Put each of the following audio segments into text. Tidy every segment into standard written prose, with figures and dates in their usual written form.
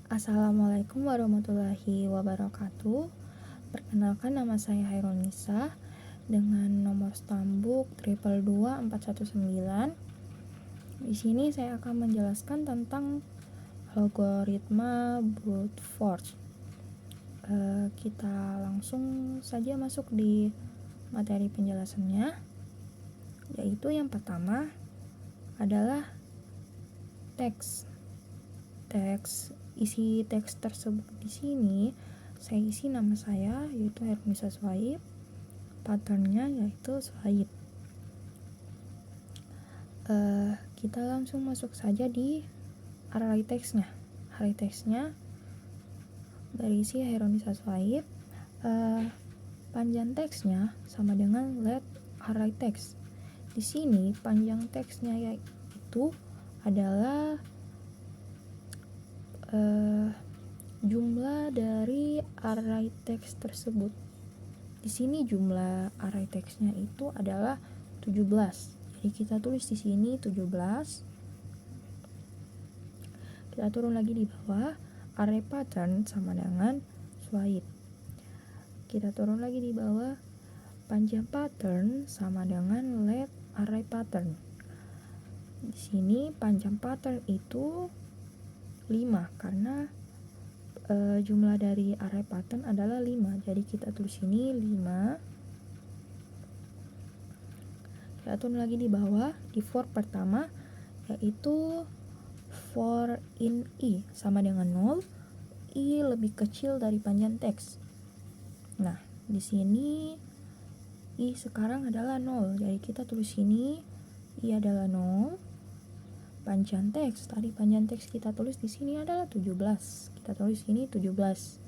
Assalamualaikum warahmatullahi wabarakatuh. Perkenalkan, nama saya Hairul Nisa dengan nomor stambuk 222419. Di sini saya akan menjelaskan tentang algoritma brute force. Kita langsung saja masuk di materi penjelasannya, yaitu yang pertama adalah teks. Isi teks tersebut di sini saya isi nama saya yaitu Hermisa Swaib, patternnya yaitu Swaib. Kita langsung masuk saja di array teksnya. Array teksnya berisi Hermisa Swaib. Panjang teksnya sama dengan let array text. Di sini panjang teksnya yaitu adalah jumlah dari array text tersebut. Di sini jumlah array text-nya itu adalah 17. Jadi kita tulis di sini 17. Kita turun lagi di bawah, array pattern sama dengan swipe. Kita turun lagi di bawah, panjang pattern sama dengan let array pattern. Di sini panjang pattern itu 5 karena jumlah dari array pattern adalah 5. Jadi kita tulis ini 5. Kita turun lagi di bawah di for pertama yaitu for in i sama dengan 0. I lebih kecil dari panjang teks. Nah, di sini i sekarang adalah 0. Jadi kita tulis ini i adalah 0. Panjang teks, tadi panjang teks kita tulis di sini adalah 17. Kita tulis ini 17.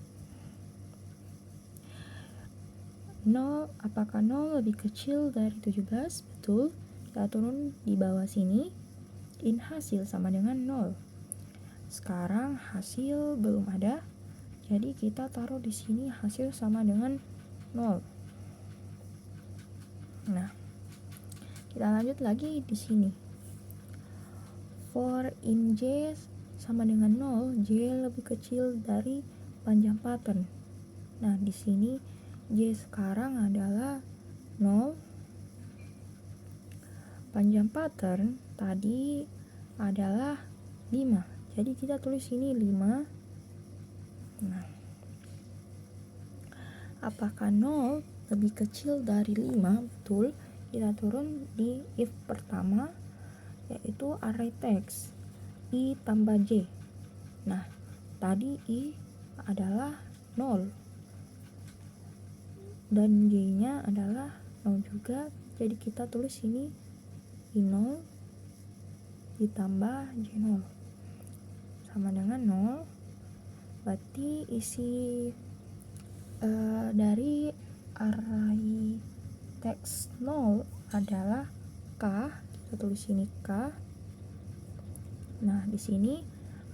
0, apakah 0 lebih kecil dari 17? Betul. Kita turun di bawah sini. In hasil sama dengan 0. Sekarang hasil belum ada. Jadi kita taruh di sini hasil sama dengan 0. Nah, kita lanjut lagi di sini. For in j sama dengan 0, j lebih kecil dari panjang pattern. Nah, di sini j sekarang adalah 0. Panjang pattern tadi adalah 5. Jadi kita tulis ini 5. Nah, apakah 0 lebih kecil dari 5? Betul. Kita turun di if pertama yaitu array text i tambah j. Nah, tadi i adalah 0 dan j nya adalah 0 juga, jadi kita tulis ini i0 ditambah j0 sama dengan 0. Berarti isi dari array text 0 adalah k. Kita tulis ini k. Nah, di sini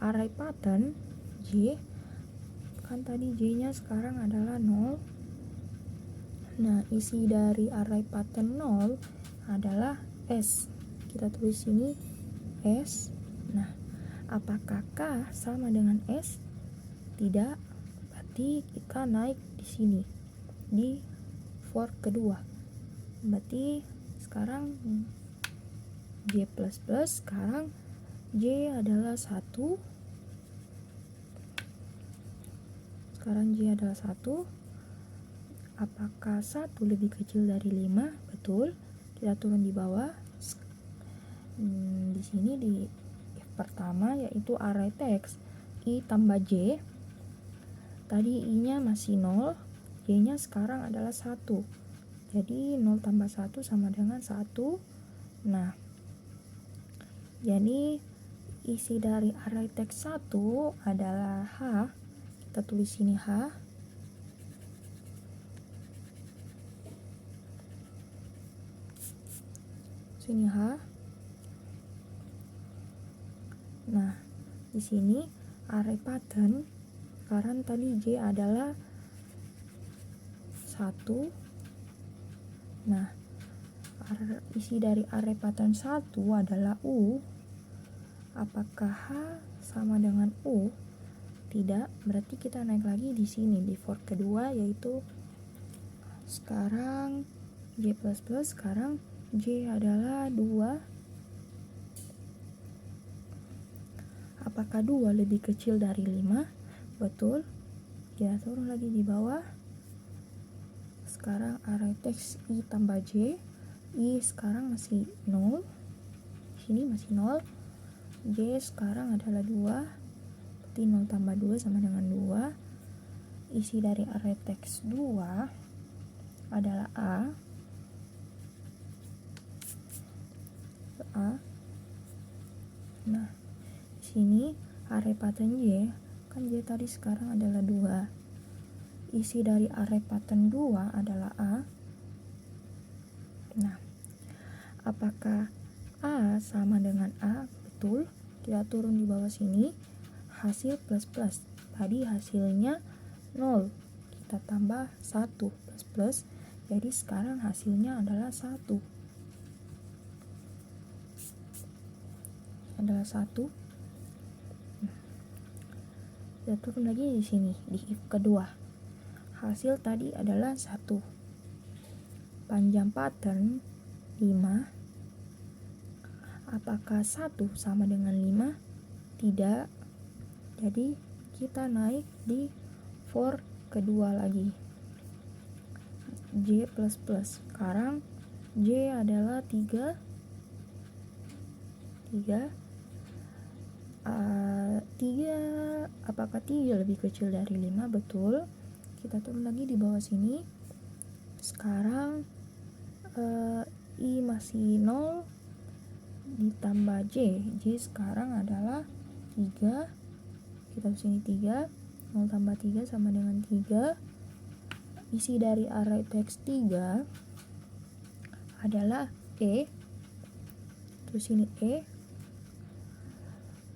array pattern j, kan tadi j nya sekarang adalah 0. Nah, isi dari array pattern 0 adalah s. Kita tulis ini s. Nah, apakah k sama dengan s? Tidak. Berarti kita naik di sini di for kedua. Berarti sekarang j++, sekarang j adalah 1. Sekarang j adalah 1. Apakah 1 lebih kecil dari 5? Betul. Kita turun di bawah. Di sini di if pertama yaitu array text i tambah j. Tadi i-nya masih 0, j-nya sekarang adalah 1. Jadi 0 tambah 1 sama dengan 1. Nah, jadi isi dari array text 1 adalah h. Kita tulis ini h. Sini h. Nah, di sini array pattern sekarang tadi j adalah 1. Nah, isi dari array pattern 1 adalah u. Apakah h sama dengan u? Tidak, berarti kita naik lagi di sini di for kedua, yaitu sekarang J++, sekarang J adalah 2. Apakah 2 lebih kecil dari 5? Betul. Kita turun lagi di bawah. Sekarang array teks I tambah J. I sekarang masih 0. Sini masih 0. J sekarang adalah 2. Berarti 0 tambah 2 sama dengan 2. Isi dari array teks 2 adalah A. Nah, di sini array pattern J, kan J tadi sekarang adalah 2. Isi dari array pattern 2 adalah A. Nah, apakah A sama dengan A? Betul. Kita turun di bawah sini. Hasil plus plus. Tadi hasilnya 0. Kita tambah 1 plus plus. Jadi sekarang hasilnya adalah 1. Adalah 1. Kita turun lagi di sini di if kedua. Hasil tadi adalah 1. Panjang pattern 5. Apakah 1 sama dengan 5? Tidak. Jadi kita naik di for kedua lagi. J++. Sekarang J adalah 3. 3, apakah 3 lebih kecil dari 5? Betul. Kita turun lagi di bawah sini. Sekarang I masih 0 ditambah J. J sekarang adalah 3. Kita di sini 3. 0 tambah 3 sama dengan 3. Isi dari array teks 3 adalah E. Terus ini E.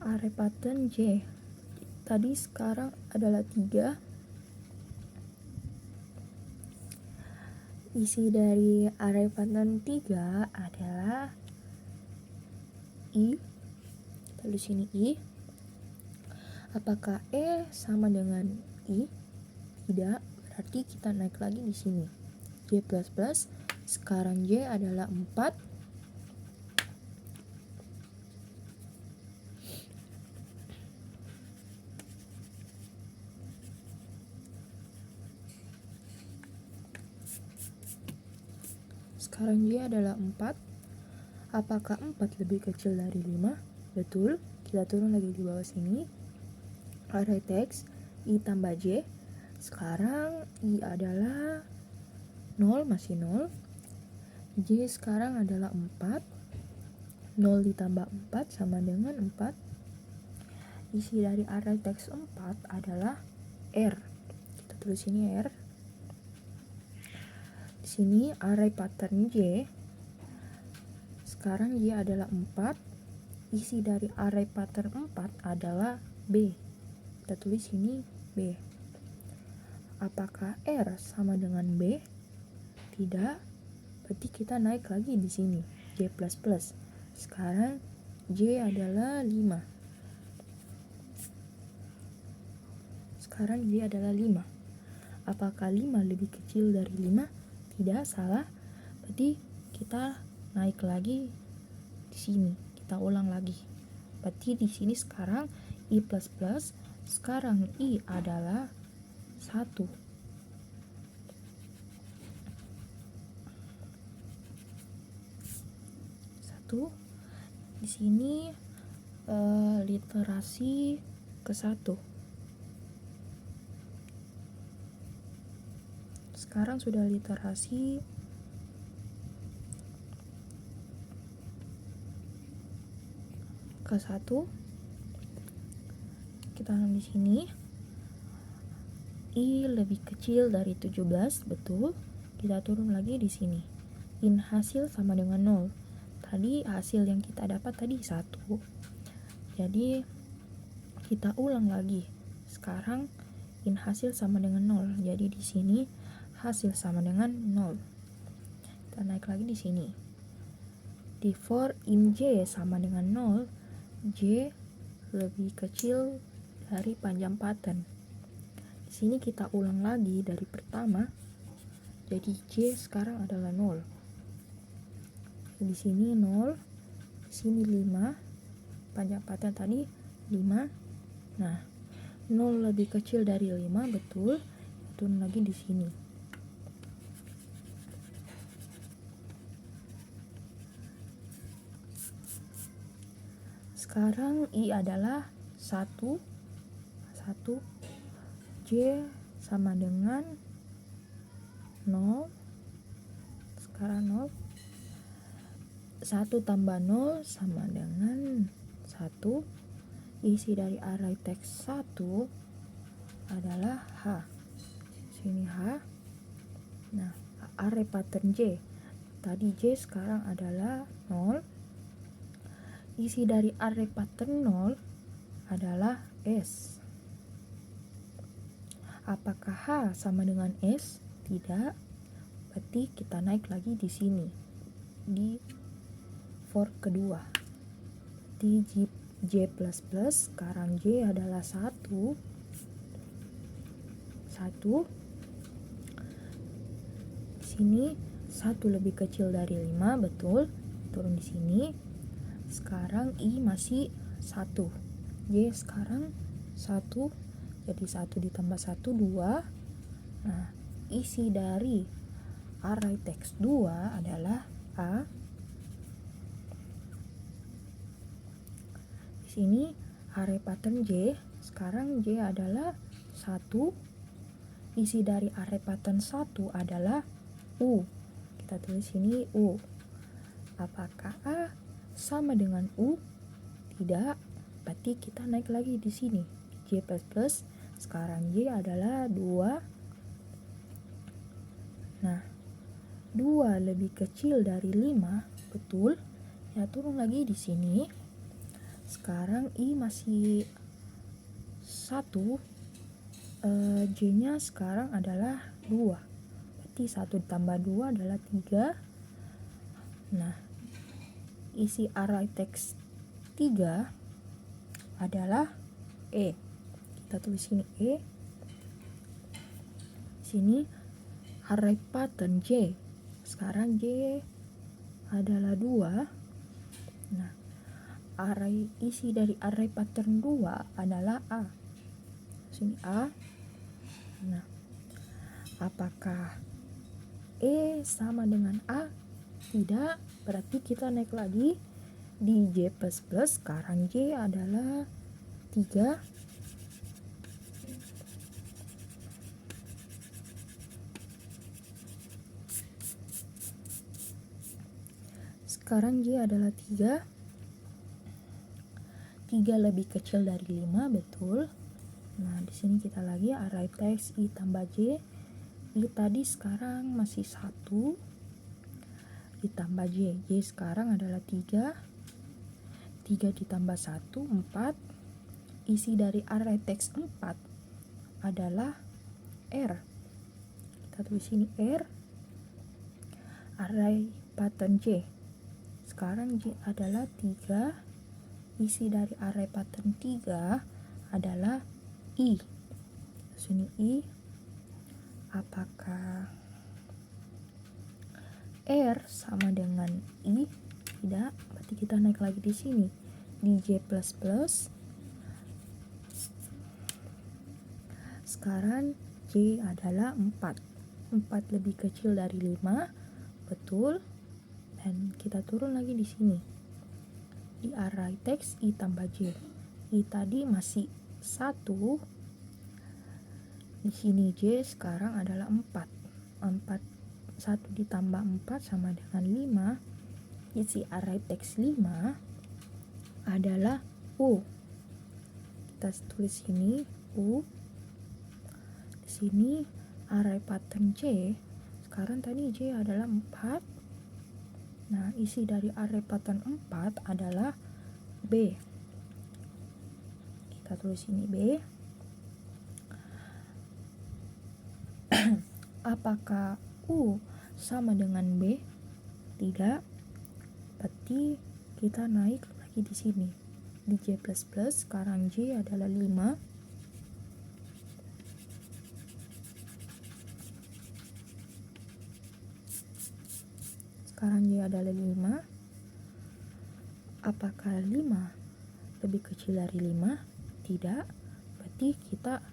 Array pattern J tadi sekarang adalah 3. Isi dari array pattern 3 adalah I. Lalu sini I. Apakah E sama dengan I? Tidak. Berarti kita naik lagi di sini. J++. Sekarang J adalah 4. Sekarang J adalah 4. Apakah 4 lebih kecil dari 5? Betul. Kita turun lagi di bawah sini. Array teks I tambah J. Sekarang I adalah 0, masih 0. J sekarang adalah 4. 0 ditambah 4 sama dengan 4. Isi dari array teks 4 adalah R. Kita tulis ini R. Di sini array pattern J. Sekarang J adalah 4. Isi dari array pattern 4 adalah B. Kita tulis ini B. Apakah R sama dengan B? Tidak. Berarti kita naik lagi di sini. J++. Sekarang J adalah 5. Sekarang J adalah 5. Apakah 5 lebih kecil dari 5? Tidak, salah. Berarti kita naik lagi di sini. Kita ulang lagi. Berarti di sini sekarang I++. Sekarang I adalah 1. Di sini literasi ke-1. Sekarang sudah literasi ke-1. Kita tanam di sini. I lebih kecil dari 17, betul. Kita turun lagi di sini. In hasil sama dengan 0. Tadi hasil yang kita dapat tadi 1. Jadi kita ulang lagi. Sekarang in hasil sama dengan 0. Jadi di sini hasil sama dengan 0. Kita naik lagi di sini. Di for in J sama dengan 0, J lebih kecil dari panjang pattern. Di sini kita ulang lagi dari pertama. Jadi J sekarang adalah 0. Di sini 0, di sini 5. Panjang pattern tadi 5. Nah, 0 lebih kecil dari 5, betul. Turun lagi di sini. Sekarang I adalah 1. J sama dengan 0. Sekarang 0. 1 tambah 0 sama dengan 1. Isi dari array teks 1 adalah H. Sini H. Nah, array pattern J. Tadi J sekarang adalah 0. Isi dari array pattern 0 adalah S. Apakah H sama dengan S? Tidak. Berarti kita naik lagi di sini. Di for kedua. Di J++, sekarang J adalah 1. Di sini 1 lebih kecil dari 5, betul. Turun di sini. Sekarang I masih 1. J sekarang 1. Jadi 1 ditambah 1, 2. Nah, isi dari array teks 2 adalah A. Di sini array pattern J. Sekarang J adalah 1. Isi dari array pattern 1 adalah U. Kita tulis sini U. Apakah A sama dengan U? Tidak. Berarti kita naik lagi di sini. J++. Sekarang J adalah 2. Nah, 2 lebih kecil dari 5, betul. Ya, turun lagi di sini. Sekarang I masih 1. J-nya sekarang adalah 2. Berarti 1 tambah 2 adalah 3. Nah, isi array teks 3 adalah E. Kita tulis sini E. Sini array pattern J. Sekarang J adalah 2. Nah, isi dari array pattern 2 adalah A. Sini A. Nah, apakah E sama dengan A? Tidak. Berarti kita naik lagi di J++. Sekarang J adalah 3. Sekarang J adalah 3. 3 lebih kecil dari 5, betul. Nah, di sini kita lagi array teks I tambah J. I tadi sekarang masih 1. Ditambah J. J sekarang adalah 3. 3 ditambah 1, 4. Isi dari array teks 4 adalah R. Kita tulis sini R. Array pattern J. Sekarang J adalah 3. Isi dari array pattern 3 adalah I. Sini I. Apakah R sama dengan I? Tidak. Berarti kita naik lagi di sini di J++. Sekarang J adalah 4. 4 lebih kecil dari 5, betul. Dan kita turun lagi di sini di array teks I tambah J. I tadi masih 1. Di sini J sekarang adalah 4. 1 ditambah 4 sama dengan 5. Isi array teks 5 adalah U. Kita tulis sini U. Di sini array pattern J. Sekarang tadi J adalah 4. Nah, isi dari array pattern 4 adalah B. Kita tulis ini B. Apakah U sama dengan B? Tidak. Berarti kita naik lagi di sini. Di J++, sekarang J adalah 5. J adalah 5. Apakah 5 lebih kecil dari 5? Tidak. Berarti kita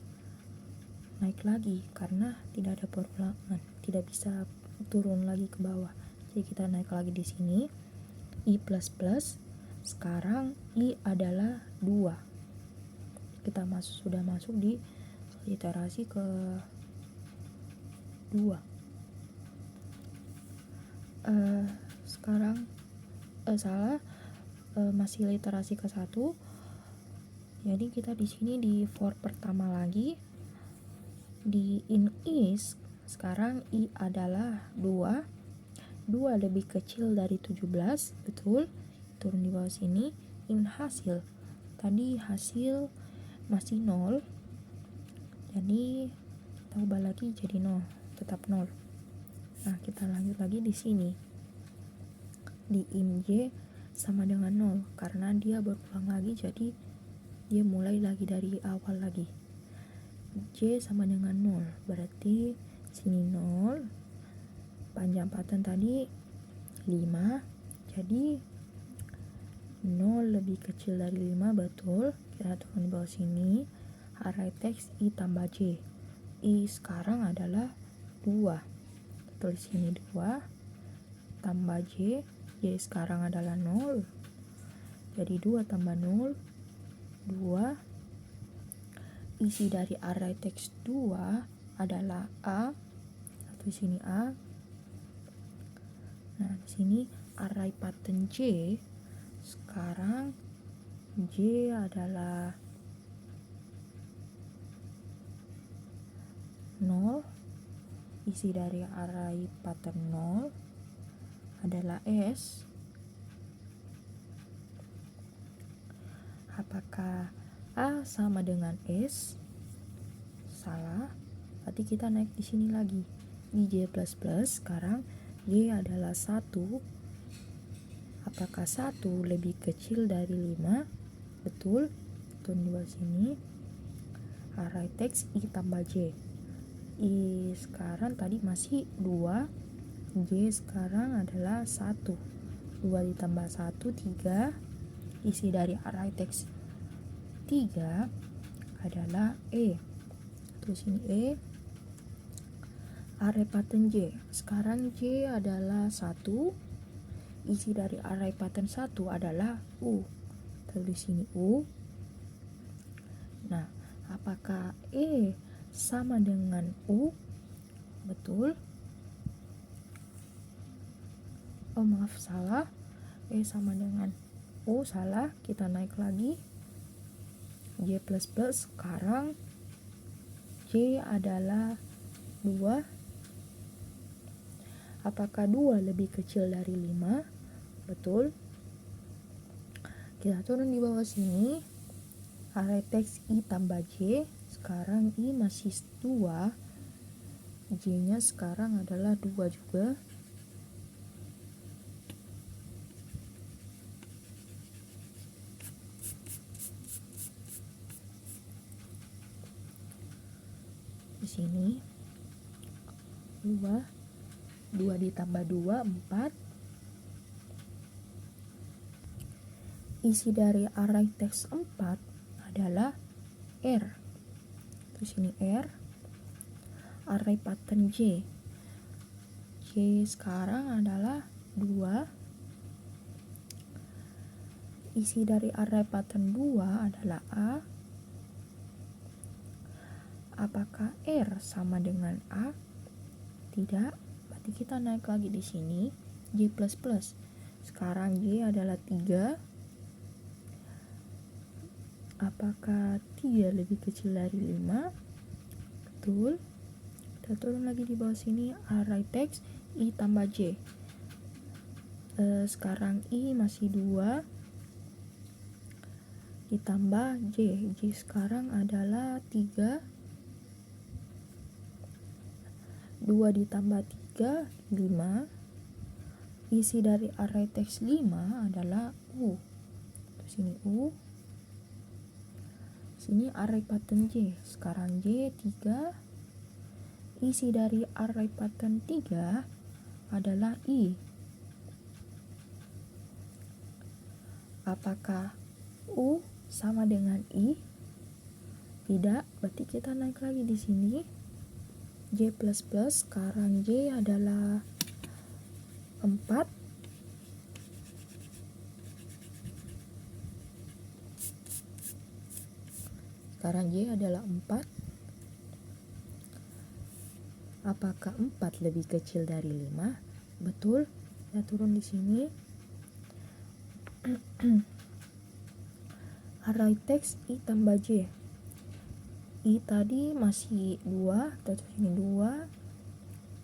naik lagi karena tidak ada perulangan, tidak bisa turun lagi ke bawah. Jadi kita naik lagi di sini. I plus plus. Sekarang I adalah 2. Kita sudah masuk di literasi ke 2. Sekarang masih literasi ke 1. Jadi kita di sini di for pertama lagi. Di in is sekarang I adalah 2. 2 lebih kecil dari 17, betul. Turun di bawah sini. In hasil, tadi hasil masih 0. Jadi kita ubah lagi jadi 0, tetap 0. Nah, kita lanjut lagi di sini. Di in J sama dengan 0 karena dia berulang lagi, jadi dia mulai lagi dari awal lagi. J sama dengan 0, berarti sini 0. Panjang pattern tadi 5, jadi 0 lebih kecil dari 5, betul. Kita turun di bawah sini. Array text I tambah J. I sekarang adalah 2. Tulis sini 2 tambah J. J sekarang adalah 0. Jadi 2 tambah 0, 2. Isi dari array text 2 adalah A. Tulis sini A. Nah, di sini array pattern J. Sekarang J adalah 0. Isi dari array pattern 0 adalah S. Apakah A sama dengan S? Salah. Berarti kita naik di sini lagi. Di J++, sekarang J adalah 1. Apakah 1 lebih kecil dari 5? Betul. Turun di bawah sini. Array text I tambah J. I sekarang tadi masih 2. J sekarang adalah 1. 2 ditambah 1, 3. Isi dari array text 3 adalah E. Terus ini E. Array pattern J. Sekarang J adalah 1. Isi dari array pattern 1 adalah U. Tulis sini U. Nah, apakah E sama dengan U? Betul. Oh, maaf, salah. E sama dengan U, salah. Kita naik lagi. J++, sekarang J adalah 2. Apakah 2 lebih kecil dari 5? Betul. Kita turun di bawah sini. Array text I tambah J. Sekarang I masih 2. J-nya sekarang adalah 2 juga. Di sini 2 ditambah 2, 4. Isi dari array text 4 adalah R. Terus ini R. Array pattern J. J sekarang adalah 2. Isi dari array pattern 2 adalah A. Apakah R sama dengan A? Tidak. Berarti kita naik lagi di sini. J++. Sekarang J adalah 3. Apakah 3 lebih kecil dari 5? Betul. Kita turun lagi di bawah sini. Array text I tambah J. Sekarang I masih 2. Ditambah J. J sekarang adalah 3. 2 ditambah 3, 5. Isi dari array text 5 adalah U. Terus ini U. Sini array pattern J. Sekarang J 3. Isi dari array pattern 3 adalah I. Apakah U sama dengan I? Tidak, berarti kita naik lagi di sini. J++, sekarang J adalah 4. Sekarang J adalah 4. Apakah 4 lebih kecil dari 5? Betul. Kita turun di sini. Array teks I tambah J. I tadi masih 2, kita tulis ini 2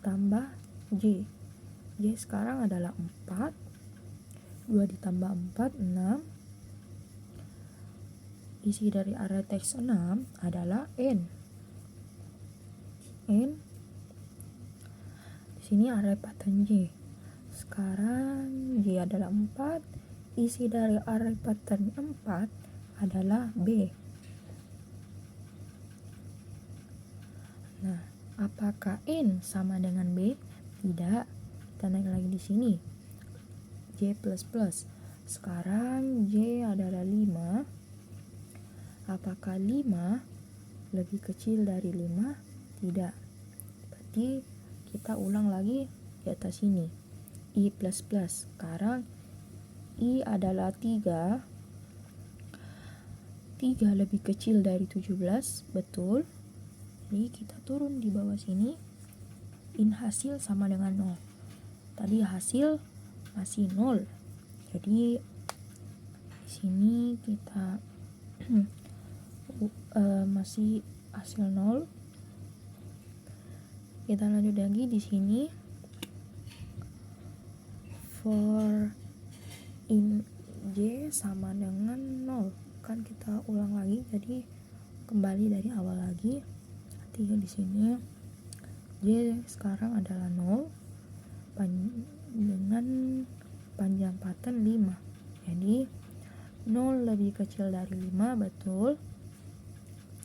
tambah J. J sekarang adalah 4. 2 ditambah 4, 6. Isi dari array teks 6 adalah N. N. Di sini array pattern J. Sekarang J adalah 4. Isi dari array pattern 4 adalah B. Nah, apakah N sama dengan B? Tidak. Kita naik lagi di sini. J++. Sekarang J adalah 5. Apakah 5 lebih kecil dari 5? Tidak. Berarti kita ulang lagi di atas sini. I++. Sekarang I adalah 3. 3 lebih kecil dari 17, betul. Jadi kita turun di bawah sini. In hasil sama dengan 0. Tadi hasil masih 0. Jadi di sini kita masih hasil 0. Kita lanjut lagi di sini. For in J sama dengan 0. Kan kita ulang lagi, jadi kembali dari awal lagi. Nanti di sini J sekarang adalah 0 dengan panjang pattern 5. Jadi 0 lebih kecil dari 5, betul.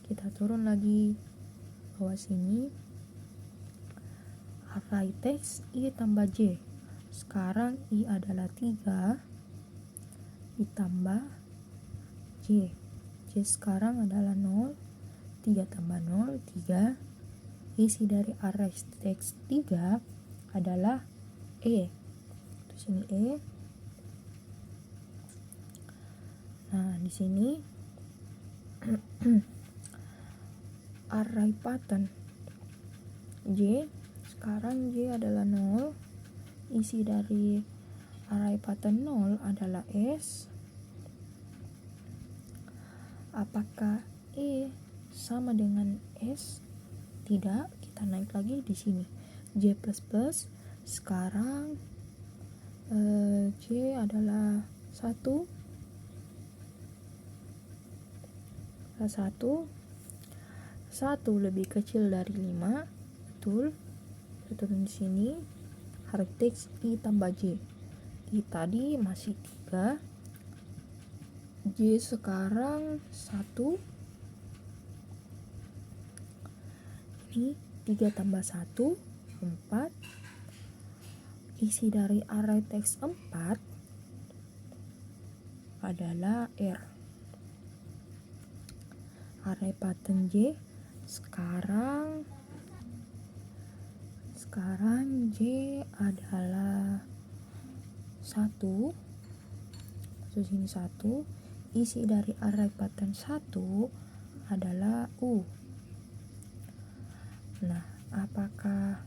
Kita turun lagi bawah sini. Array teks I tambah J. Sekarang I adalah 3 ditambah J. J sekarang adalah 0. 3 tambah 0, 3. Isi dari array teks 3 adalah E. Terus ini E. Nah, di sini array pattern J. Sekarang J adalah 0. Isi dari array pattern 0 adalah S. Apakah E sama dengan S? Tidak. Kita naik lagi di sini. J++. Sekarang J adalah 1. 1 lebih kecil dari 5, betul. Kita turun di sini. Array teks I tambah J. I tadi masih 3. J sekarang 1. Ini 3 tambah 1, 4. Isi dari array teks 4 adalah R. Array pattern J. Sekarang J adalah 1. Terus ini 1. Isi dari array pattern 1 adalah U. Nah, apakah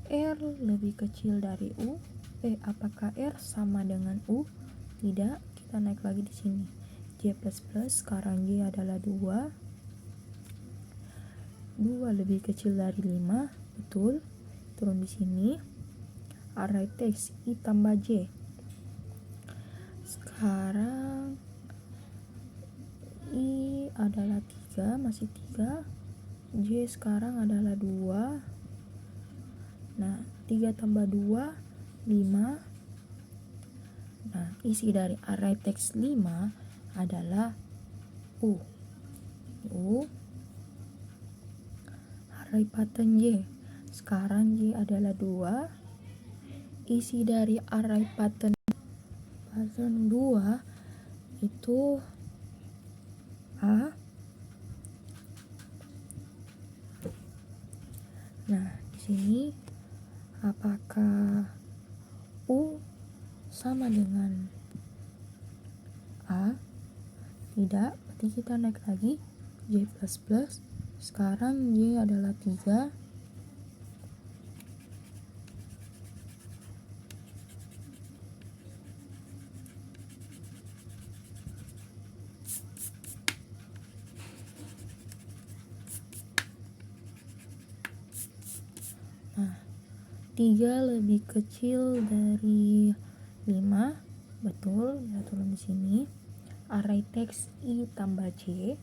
R lebih kecil dari U? Apakah R sama dengan U? Tidak. Kita naik lagi di sini. J++. Sekarang J adalah 2. 2 lebih kecil dari 5, betul. Turun di sini. Array teks I tambah J. Sekarang I adalah 3, masih 3. J sekarang adalah 2. Nah, 3 tambah 2, 5. Nah, isi dari array teks 5 adalah U. Array pattern J. Sekarang J adalah 2. Isi dari array pattern pattern 2 itu A. Nah, di sini apakah U sama dengan A? Tidak, berarti kita naik lagi J++. Sekarang Y adalah 3. Nah, 3 lebih kecil dari 5. Betul, ya turun di sini. Array teks I tambah J.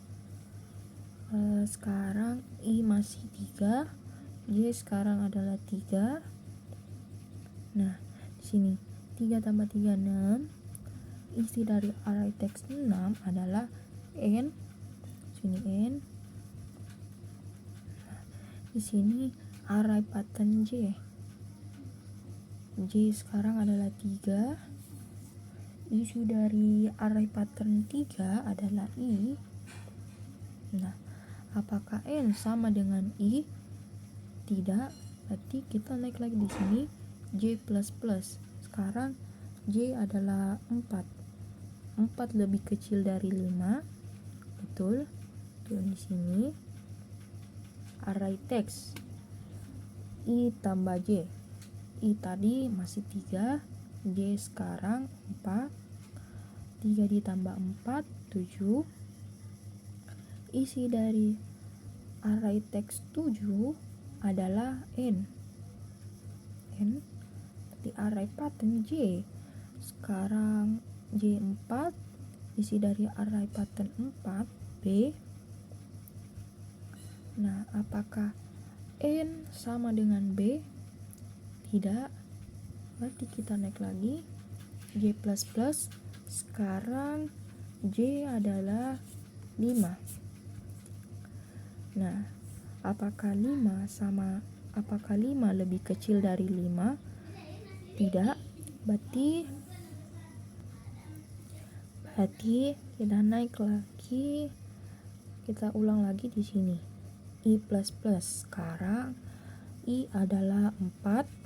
Sekarang I masih 3, J sekarang adalah 3. Nah, di sini 3 tambah 3 6. Isi dari array teks 6 adalah N. Sini N. Nah, di sini array pattern J. J sekarang adalah 3. Isi dari array pattern 3 adalah I. Nah, apakah N sama dengan I? Tidak, berarti kita naik lagi di sini J++. Sekarang J adalah 4. 4 lebih kecil dari 5. Betul. Turun di sini. Array teks I tambah J. I tadi masih 3, J sekarang 4. 3 ditambah 4 7. Isi dari array teks 7 adalah N. Berarti array pattern J. Sekarang J 4. Isi dari array pattern 4 B. Nah, apakah N sama dengan B? Tidak. Berarti kita naik lagi J++. Sekarang J adalah 5. Nah, apakah 5 lebih kecil dari 5? Tidak. Berarti kita naik lagi. Kita ulang lagi di sini. I++. Sekarang I adalah 4.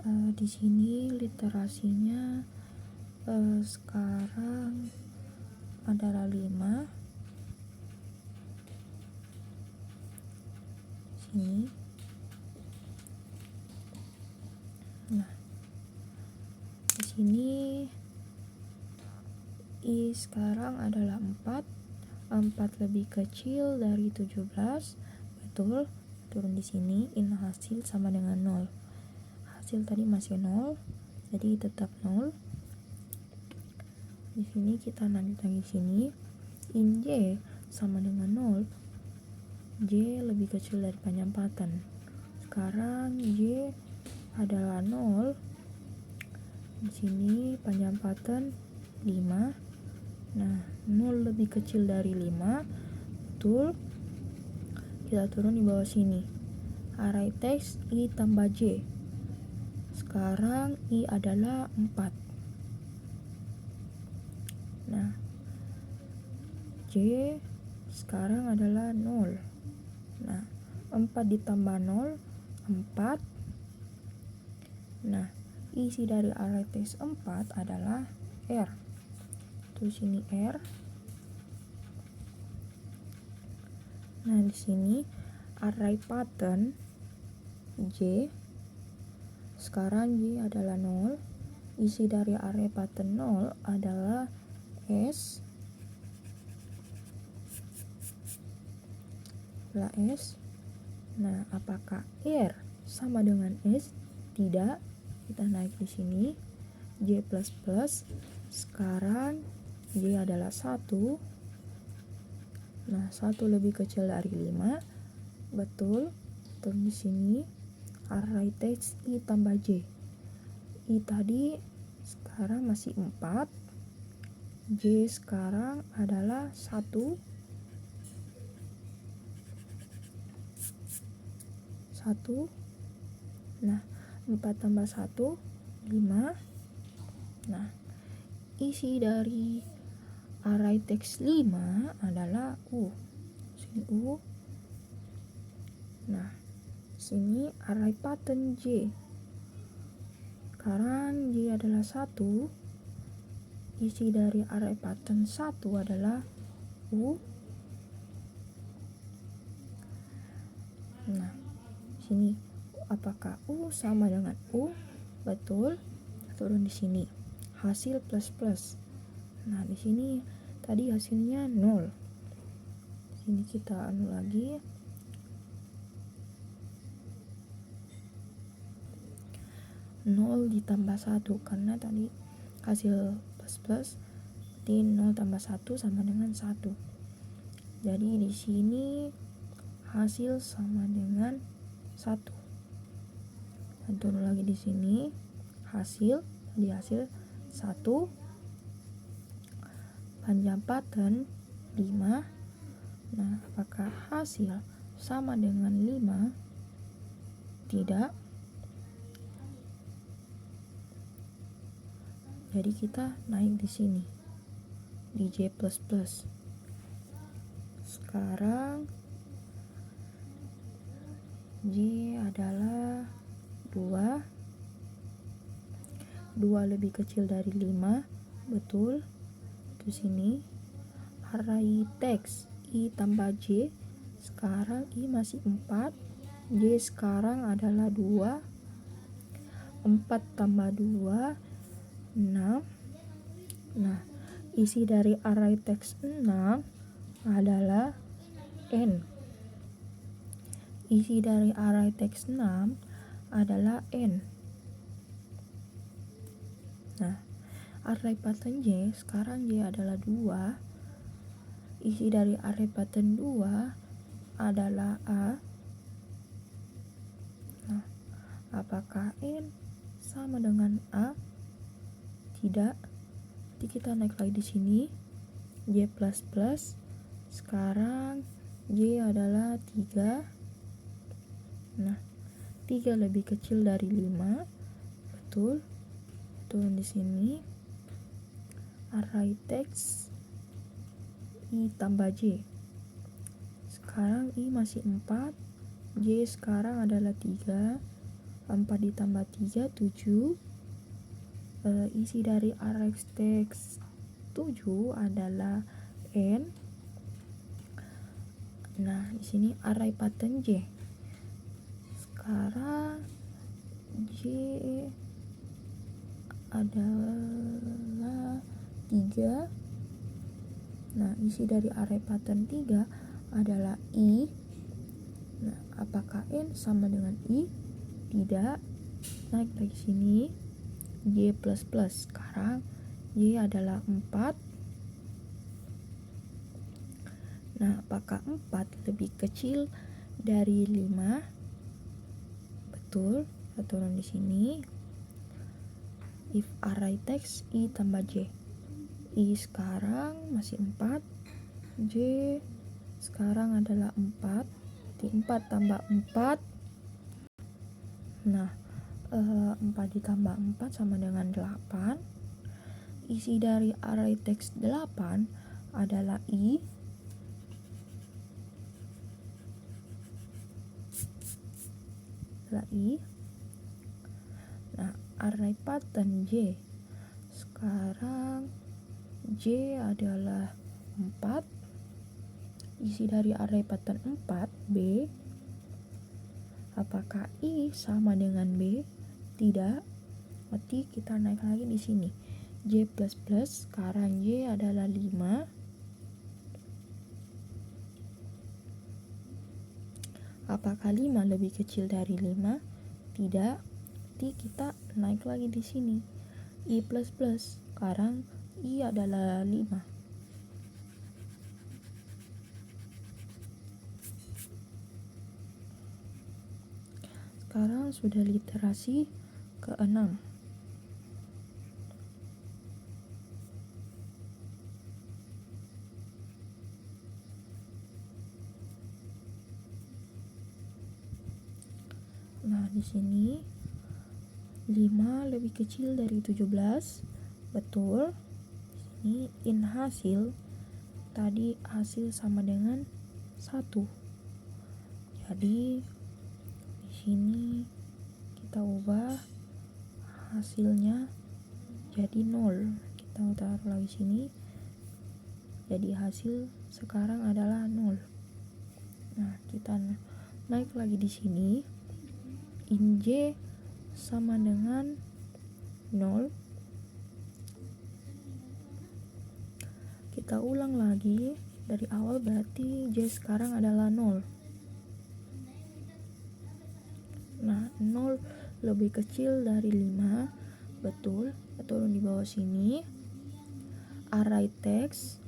Nah, di sini literasinya sekarang adalah 5. Sini. Nah, di sini I sekarang adalah 4. 4 lebih kecil dari 17. Betul. Turun di sini. In hasil sama dengan 0. Hasil tadi masih 0, jadi tetap 0. Di sini kita lanjut lagi sini. In J sama dengan 0. J lebih kecil dari panjang pattern. Sekarang J adalah 0. Di sini panjang pattern 5. Nah, 0 lebih kecil dari 5. Betul. Kita turun di bawah sini. Array teks I tambah J. Sekarang I adalah 4. Nah, J sekarang adalah 0. Nah, 4 ditambah 0 4. Nah, isi dari array teks 4 adalah R. Terus ini R. Nah, di sini array pattern J. Sekarang J adalah 0. Isi dari array pattern 0 adalah S. Nah, apakah R sama dengan S? Tidak. Kita naik di sini. J++. Sekarang J adalah 1. Nah, 1 lebih kecil dari 5. Betul. Turun di sini. Array teks I tambah J. I tadi sekarang masih 4. J sekarang adalah 1. 1. Nah, 4 tambah 1, 5. Nah, isi dari array teks 5 adalah U. Sini U. Nah, sini array pattern J. Sekarang J adalah 1. Isi dari array pattern 1 adalah U. Nah, sini apakah U sama dengan U? Betul. Turun di sini. Hasil plus plus. Nah, di sini tadi hasilnya 0. Sini kita anu lagi. 0 ditambah 1 karena tadi hasil plus plus, berarti 0 tambah 1 sama dengan 1. Jadi di sini hasil sama dengan 1. Dan turun lagi di sini hasil 1. Panjang pattern 5. Nah, apakah hasil sama dengan 5? Tidak. Jadi kita naik di sini di J++. Sekarang J adalah 2. 2 lebih kecil dari 5. Betul. Di sini array teks I tambah J. Sekarang I masih 4. J sekarang adalah 2. 4 tambah 2, 6. Nah, isi dari array teks 6 adalah N. Isi dari array teks 6 adalah N. Nah, array pattern J, sekarang J adalah 2. Isi dari array pattern 2 adalah A. Nah, apakah N sama dengan A? Tidak. Jadi kita naik lagi di sini. J++. Sekarang J adalah 3. Nah, 3 lebih kecil dari 5. Betul. Turun di sini. Array teks I tambah J. Sekarang I masih 4. J sekarang adalah 3. 4 ditambah 3, 7. Isi dari array teks 7 adalah N. Nah, di sini array pattern J. Sekarang J adalah 3. Nah, isi dari array pattern 3 adalah I. Nah, apakah N sama dengan I? Tidak. Naik lagi sini. J++. Sekarang Y adalah 4. Nah, apakah 4 lebih kecil dari 5? Betul. Kita turun di sini. If array teks I tambah J. I sekarang masih 4. J sekarang adalah 4. Jadi 4 tambah 4. Nah, 4 ditambah 4 sama dengan 8. Isi dari array teks 8 adalah I. Nah, array pattern J. Sekarang J adalah 4. Isi dari array pattern 4 B. Apakah I sama dengan B? Tidak. Berarti kita naik lagi di sini. J++. Sekarang J adalah 5. Apakah 5 lebih kecil dari 5? Tidak. Berarti kita naik lagi di sini. I++. Sekarang I adalah 5. Sekarang sudah literasi ke-6. Nah, di sini 5 lebih kecil dari 17. Betul. Di sini in hasil, tadi hasil sama dengan 1. Jadi di sini kita ubah hasilnya jadi 0. Kita taruh lagi sini. Jadi hasil sekarang adalah 0. Nah, kita naik lagi di sini. In J sama dengan 0. Kita ulang lagi dari awal, berarti J sekarang adalah 0. Nah, 0 lebih kecil dari 5. Betul. Kita turun di bawah sini. Array text.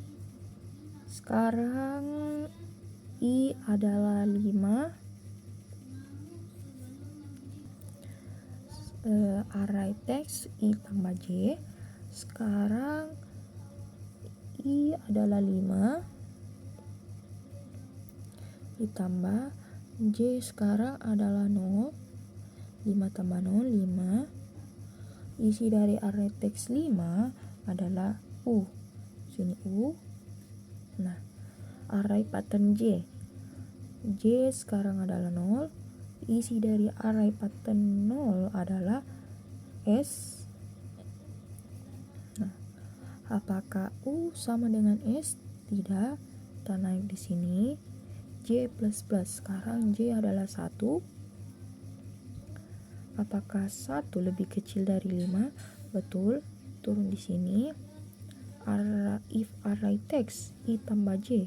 Sekarang I adalah 5. Array text I tambah J. Sekarang I adalah 5 ditambah J sekarang adalah 0. 5 tambah 0, 5. Isi dari array text 5 adalah U. Sini U. Nah, array pattern J. J sekarang adalah 0. Isi dari array pattern 0 adalah S. Nah, apakah U sama dengan S? Tidak. Kita naik di sini. J++. Sekarang J adalah 1. Apakah 1 lebih kecil dari 5? Betul. Turun di sini. If array text I tambah J.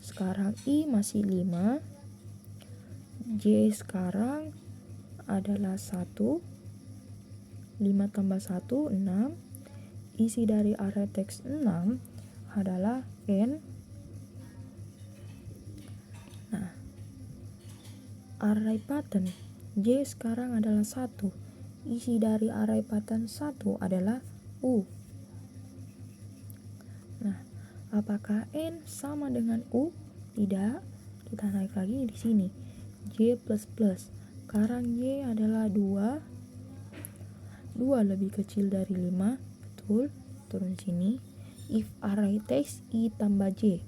Sekarang I masih 5. J sekarang adalah 1. 5 tambah 1, 6. Isi dari array text 6 adalah N. Nah, array pattern J sekarang adalah 1. Isi dari array pattern 1 adalah U. Nah, apakah N sama dengan U? Tidak. Kita naik lagi di sini. J++. Sekarang J adalah 2. 2 lebih kecil dari 5. Betul. Turun sini. If array text I tambah J.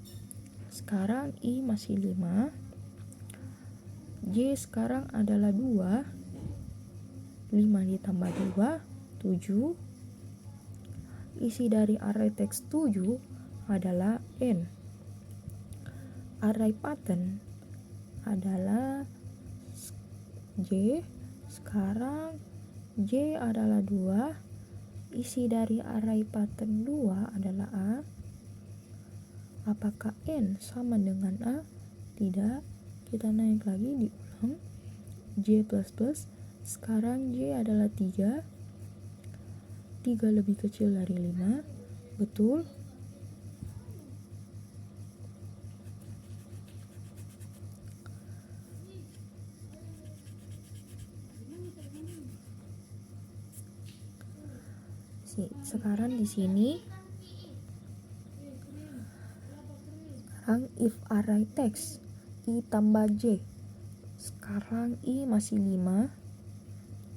Sekarang I masih 5. J sekarang adalah 2. 5 ditambah 2, 7. Isi dari array text 7 adalah N. Array pattern adalah J. Sekarang J adalah 2. Isi dari array pattern 2 adalah A. Apakah N sama dengan A? Tidak. Kita naik lagi, diulang. J++. Sekarang J adalah 3. 3 lebih kecil dari 5. Betul. Sekarang di sini. Sekarang if array text I tambah J. Sekarang I masih 5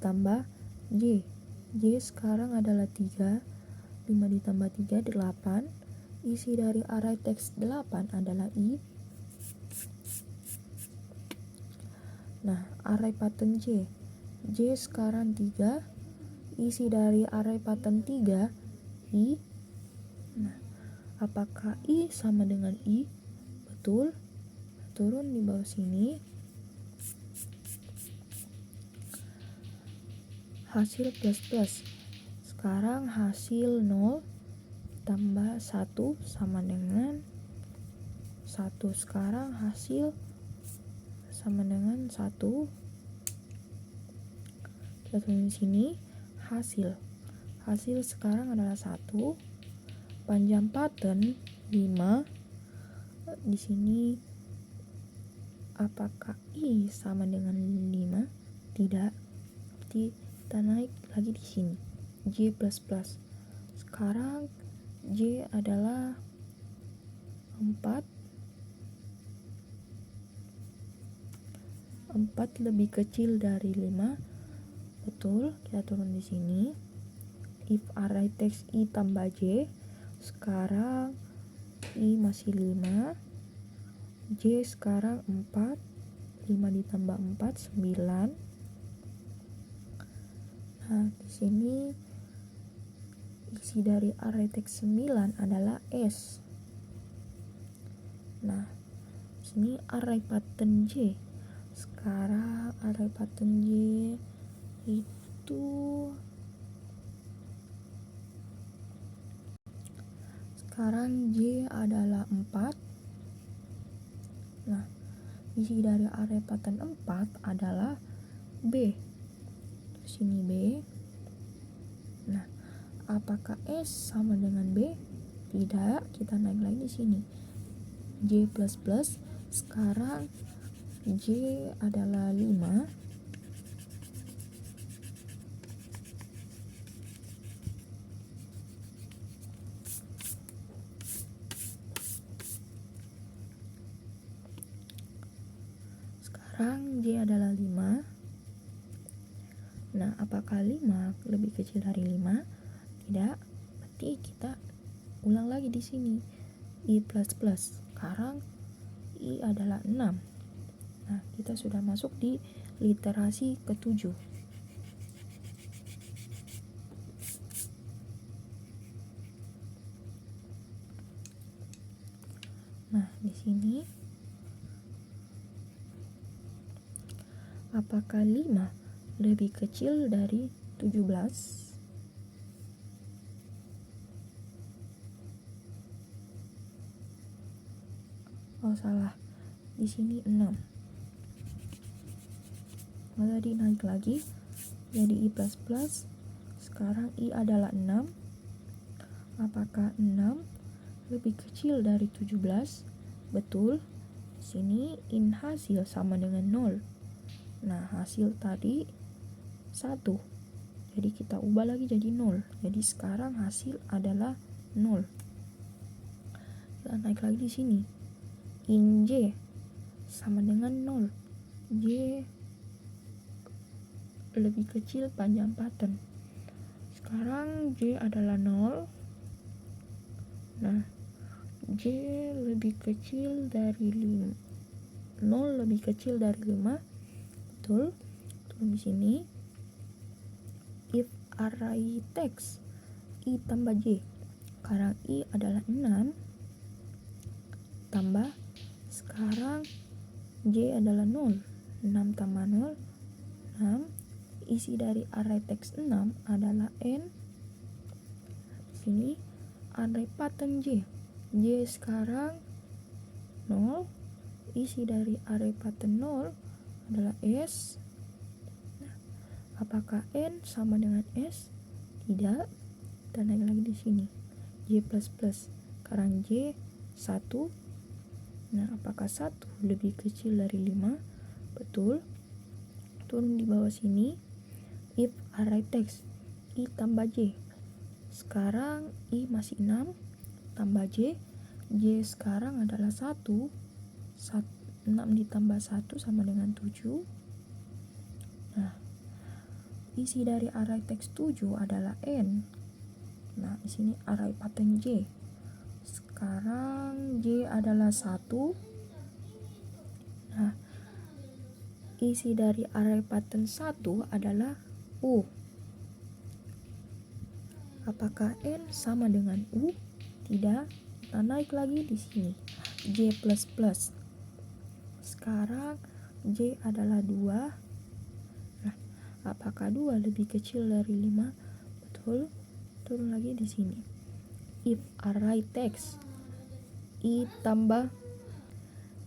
tambah J. J sekarang adalah 3. 5 ditambah 3, 8. Isi dari array text 8 adalah I. Nah, array pattern J. J sekarang 3. Isi dari array pattern 3 I. Nah, apakah I sama dengan I? Betul. Turun di bawah sini. Hasil plus. Sekarang hasil 0 tambah 1 sama dengan 1. Sekarang hasil sama dengan 1. Kita tulis di sini hasil. Hasil sekarang adalah 1. Panjang pattern 5. Di sini apakah I sama dengan 5? Tidak. Berarti kita naik lagi di sini. J++. Sekarang J adalah 4. 4 lebih kecil dari 5. Betul, kita turun di sini. If array text I tambah J, sekarang I masih 5, J sekarang 4, 5 ditambah 4, 9. Nah, di sini isi dari array text 9 adalah S. Nah, di sini array pattern J. Sekarang array pattern J itu sekarang J adalah 4. Nah, isi dari array pattern 4 adalah B. Sini B. Nah, apakah S sama dengan B? Tidak, kita naik lagi di sini. J++, sekarang J adalah 5. Sekarang J adalah 5. Nah, apakah 5 lebih kecil dari 5? Tidak. Berarti kita ulang lagi di sini. I++. Sekarang I adalah 6. Nah, kita sudah masuk di literasi ke-7. Nah, di sini apakah 5 lebih kecil dari 17? Oh, salah. Di sini 6. Tadi naik lagi jadi I++. Sekarang I adalah 6. Apakah 6 lebih kecil dari 17? Betul. Di sini in hasil sama dengan 0. Nah, hasil tadi 1. Jadi kita ubah lagi jadi 0. Jadi sekarang hasil adalah 0. Kita naik lagi di sini. In J sama dengan 0. J lebih kecil panjang pattern. Sekarang J adalah 0. Nah, J lebih kecil dari 5. 0 lebih kecil dari 5. Betul. Turun di sini. If array text I tambah J. Sekarang I adalah 6. Tambah. Sekarang J adalah 0. 6 tambah 0. 6. Isi dari array text 6 adalah N. Di sini array pattern J. J sekarang 0. Isi dari array pattern 0 adalah S. Nah, apakah N sama dengan S? Tidak. Kita naik lagi di sini. J++. Sekarang J 1. Nah, apakah 1 lebih kecil dari 5? Betul. Turun di bawah sini. If array text I tambah J. Sekarang I masih 6. Tambah J. J sekarang adalah 1. 6 ditambah 1 sama dengan 7. Nah, isi dari array text 7 adalah N. Nah, di sini array pattern J. Sekarang J adalah 1. Nah, isi dari array pattern 1 adalah U. Apakah N sama dengan U? Tidak. Kita naik lagi di sini. J++. Sekarang J adalah 2. Nah, apakah 2 lebih kecil dari 5? Betul. Turun lagi di sini. If array text I tambah,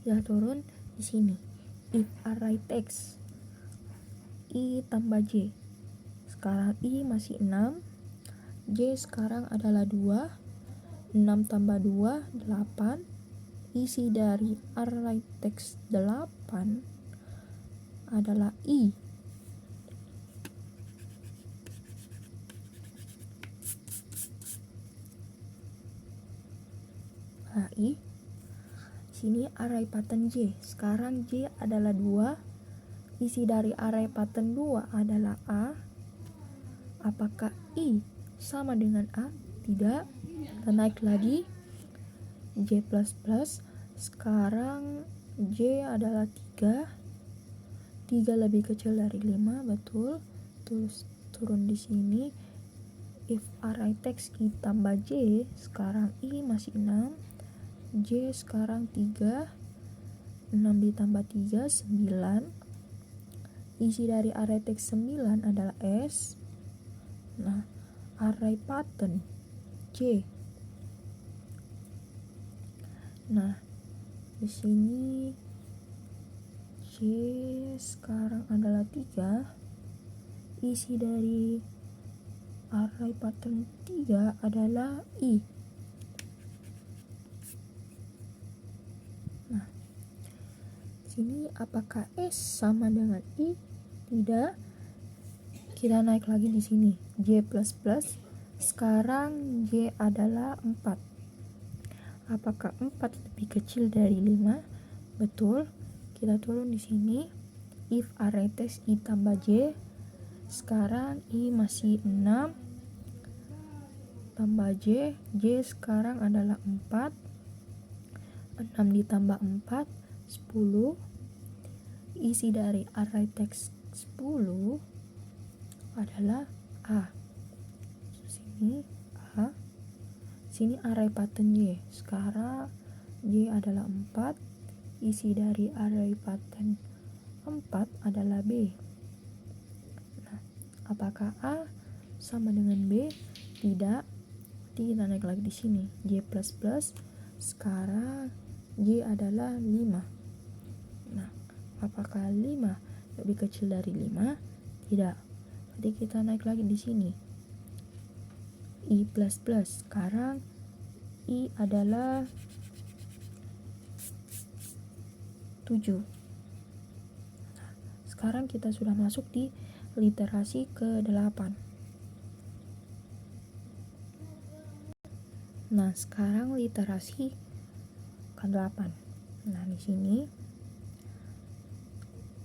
ya turun di sini. If array text I tambah J. Sekarang I masih 6. J sekarang adalah 2. 6 tambah 2, 8. Isi dari array text 8 adalah I. Nah, I. Sini array pattern J. Sekarang J adalah 2. Isi dari array pattern 2 adalah A. Apakah I sama dengan A? Tidak. Kita naik lagi. J++. Sekarang J adalah 3. 3 lebih kecil dari 5, betul. Terus turun di sini. If array text I tambah J, sekarang I masih 6. J sekarang 3. 6 ditambah 3, 9. Isi dari array text 9 adalah S. Nah, array pattern J. Nah, di sini J sekarang adalah 3. Isi dari array pattern 3 adalah I. Nah, sini apakah S sama dengan I? Tidak. Kita naik lagi di sini. J++. Sekarang J adalah 4. Apakah 4 lebih kecil dari 5? Betul. Kita turun di sini. If array text I tambah J, sekarang I masih 6 tambah J. J sekarang adalah 4. 6 ditambah 4, 10. Isi dari array text 10 adalah A. Sini A. Sini array pattern J. Sekarang J adalah 4. Isi dari array pattern 4 adalah B. Nah, apakah A sama dengan B? Tidak. Jadi kita naik lagi di sini. J++. Sekarang J adalah 5. Nah, apakah 5 lebih kecil dari 5? Tidak. Jadi kita naik lagi di sini. I++. Sekarang I adalah 7. Nah, sekarang kita sudah masuk di literasi ke-8. Nah, sekarang literasi ke-8. Nah, di sini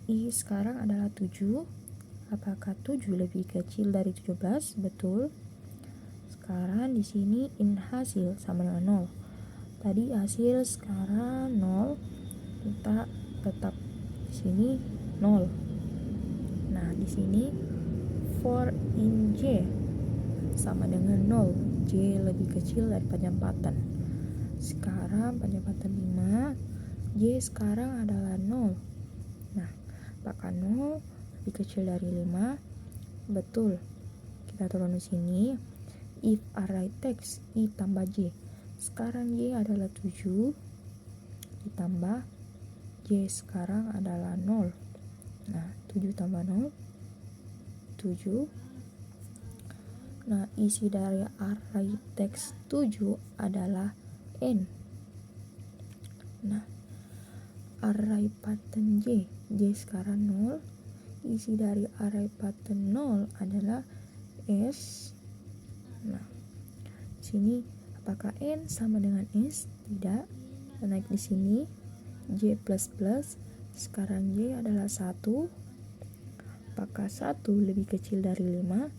I sekarang adalah 7. Apakah 7 lebih kecil dari 17? Betul. Sekarang di sini in hasil sama dengan 0. Tadi hasil, sekarang 0. Kita tetap di sini 0. Nah, di sini for in J sama dengan 0. J lebih kecil dari panjang pattern. Sekarang panjang pattern 5. J sekarang adalah 0. Nah, apakah 0 lebih kecil dari 5? Betul. Kita turun di sini. If array text I tambah J. Sekarang J adalah 7 ditambah J sekarang adalah 0. Nah, 7 tambah 0, 7. Nah, isi dari array text 7 adalah N. Nah, array pattern J. J sekarang 0. Isi dari array pattern 0 adalah S. Nah, sini apakah N sama dengan S? Tidak. Kita naik di sini. J++. Sekarang J adalah 1. Apakah 1 lebih kecil dari 5?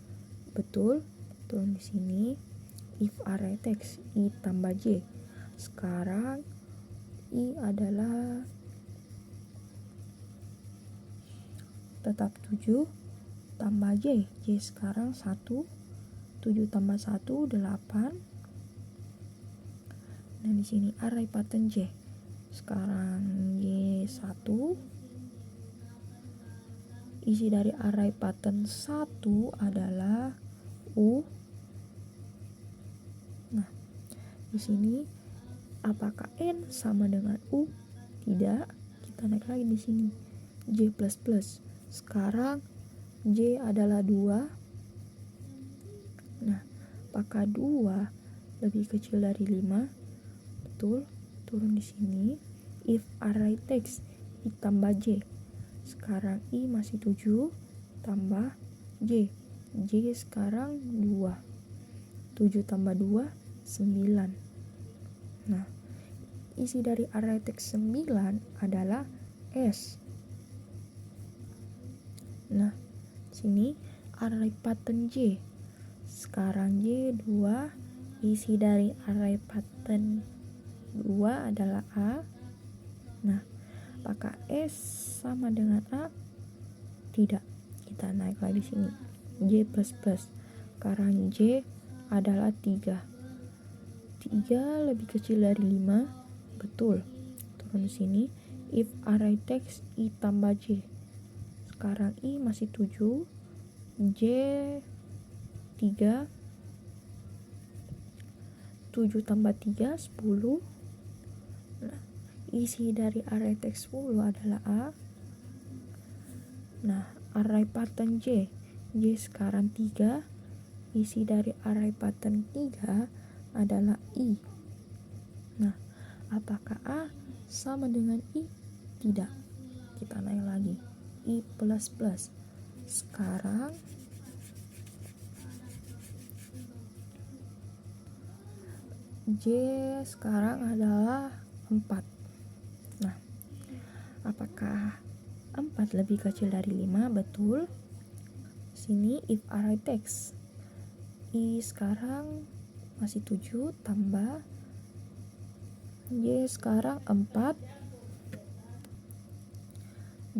Betul. Turun di sini. If array text I tambah J. Sekarang I adalah tetap 7 tambah J. J sekarang 1. 7 tambah 1, 8. Nah, di sini array pattern J. Sekarang J 1. Isi dari array pattern 1 adalah U. Nah, di sini apakah N sama dengan U? Tidak. Kita naik lagi di sini. J++. Sekarang J adalah 2. Nah, apakah 2 lebih kecil dari 5? Betul. Turun di sini. If array text I tambah J. Sekarang I masih 7 tambah J. J sekarang 2. 7 tambah 2, 9. Nah, isi dari array text 9 adalah S. Nah, sini array pattern J. Sekarang J 2, isi dari array pattern 2 adalah A. Nah, apakah S sama dengan A? Tidak. Kita naik lagi sini. J++. Sekarang J adalah 3. 3 lebih kecil dari 5. Betul. Turun di sini. If array text I tambah J. Sekarang I masih 7. J 3. 7 tambah 3 10. Nah, isi dari array text 10 adalah A. Nah, array pattern J. J sekarang 3. Isi dari array pattern 3 adalah I. Nah, apakah A sama dengan I? Tidak. Kita naik lagi. I++. Sekarang J sekarang adalah 4. Nah, apakah 4 lebih kecil dari 5? Betul. Sini if array text I sekarang masih 7 tambah J sekarang 4.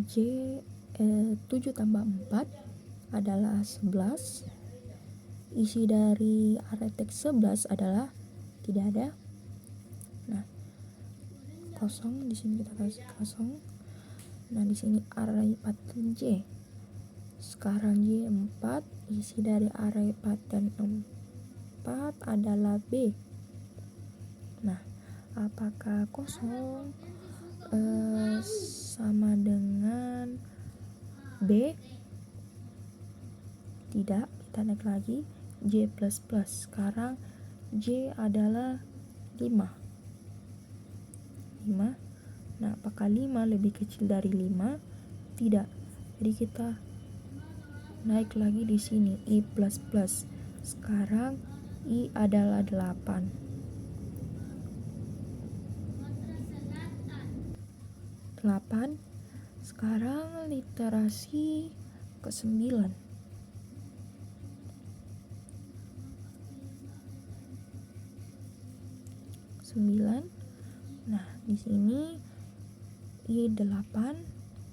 J 7 tambah 4 adalah 11. Isi dari array text 11 adalah tidak ada. Nah, kosong. Di sini kita kasih kosong. Nah, di sini array pattern J. Sekarang J 4. Isi dari array pattern 4 adalah B. Nah, apakah kosong sama dengan B? Tidak. Kita naik lagi. J++. Sekarang J adalah 5. Nah, apakah 5 lebih kecil dari 5? Tidak. Jadi kita naik lagi di sini I++. Sekarang I adalah 8. Sekarang literasi ke-9. Nah, di sini I8,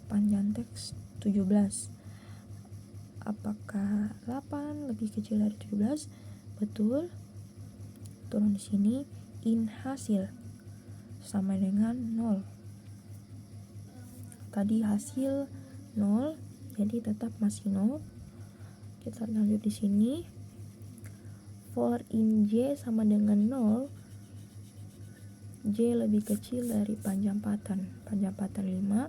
panjang teks 17. Apakah 8 lebih kecil dari 17? Betul. Turun di sini in hasil sama dengan 0. Tadi hasil 0, jadi tetap masih 0. Kita lanjut di sini. For in J sama dengan 0. J lebih kecil dari panjang pattern 5.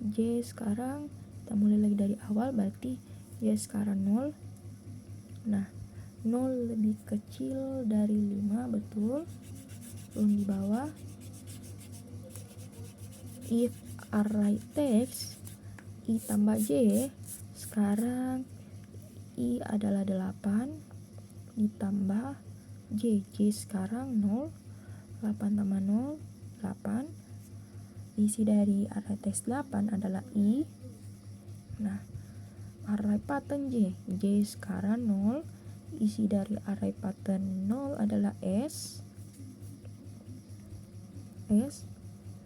J sekarang kita mulai lagi dari awal, berarti J sekarang 0. Nah, 0 lebih kecil dari 5. Betul. Turun di bawah. If array text I tambah J. Sekarang I adalah 8 ditambah J. J sekarang 0. 8 tambah 0, 8. Isi dari array text 8 adalah I. Nah, array pattern J. J sekarang 0. Isi dari array pattern 0 adalah S.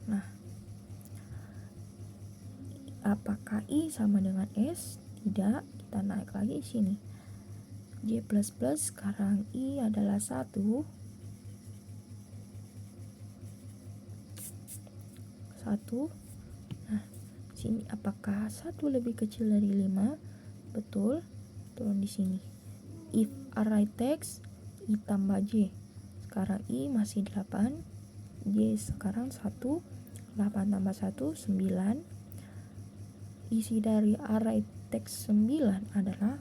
Nah, apakah I sama dengan S? Tidak. Kita naik lagi sini. J++. Sekarang I adalah 1. Nah, sini apakah 1 lebih kecil dari 5? Betul. Turun di sini. If array text I tambah J. Sekarang I masih 8. J sekarang 1. 8 tambah 1 9. Isi dari array text 9 adalah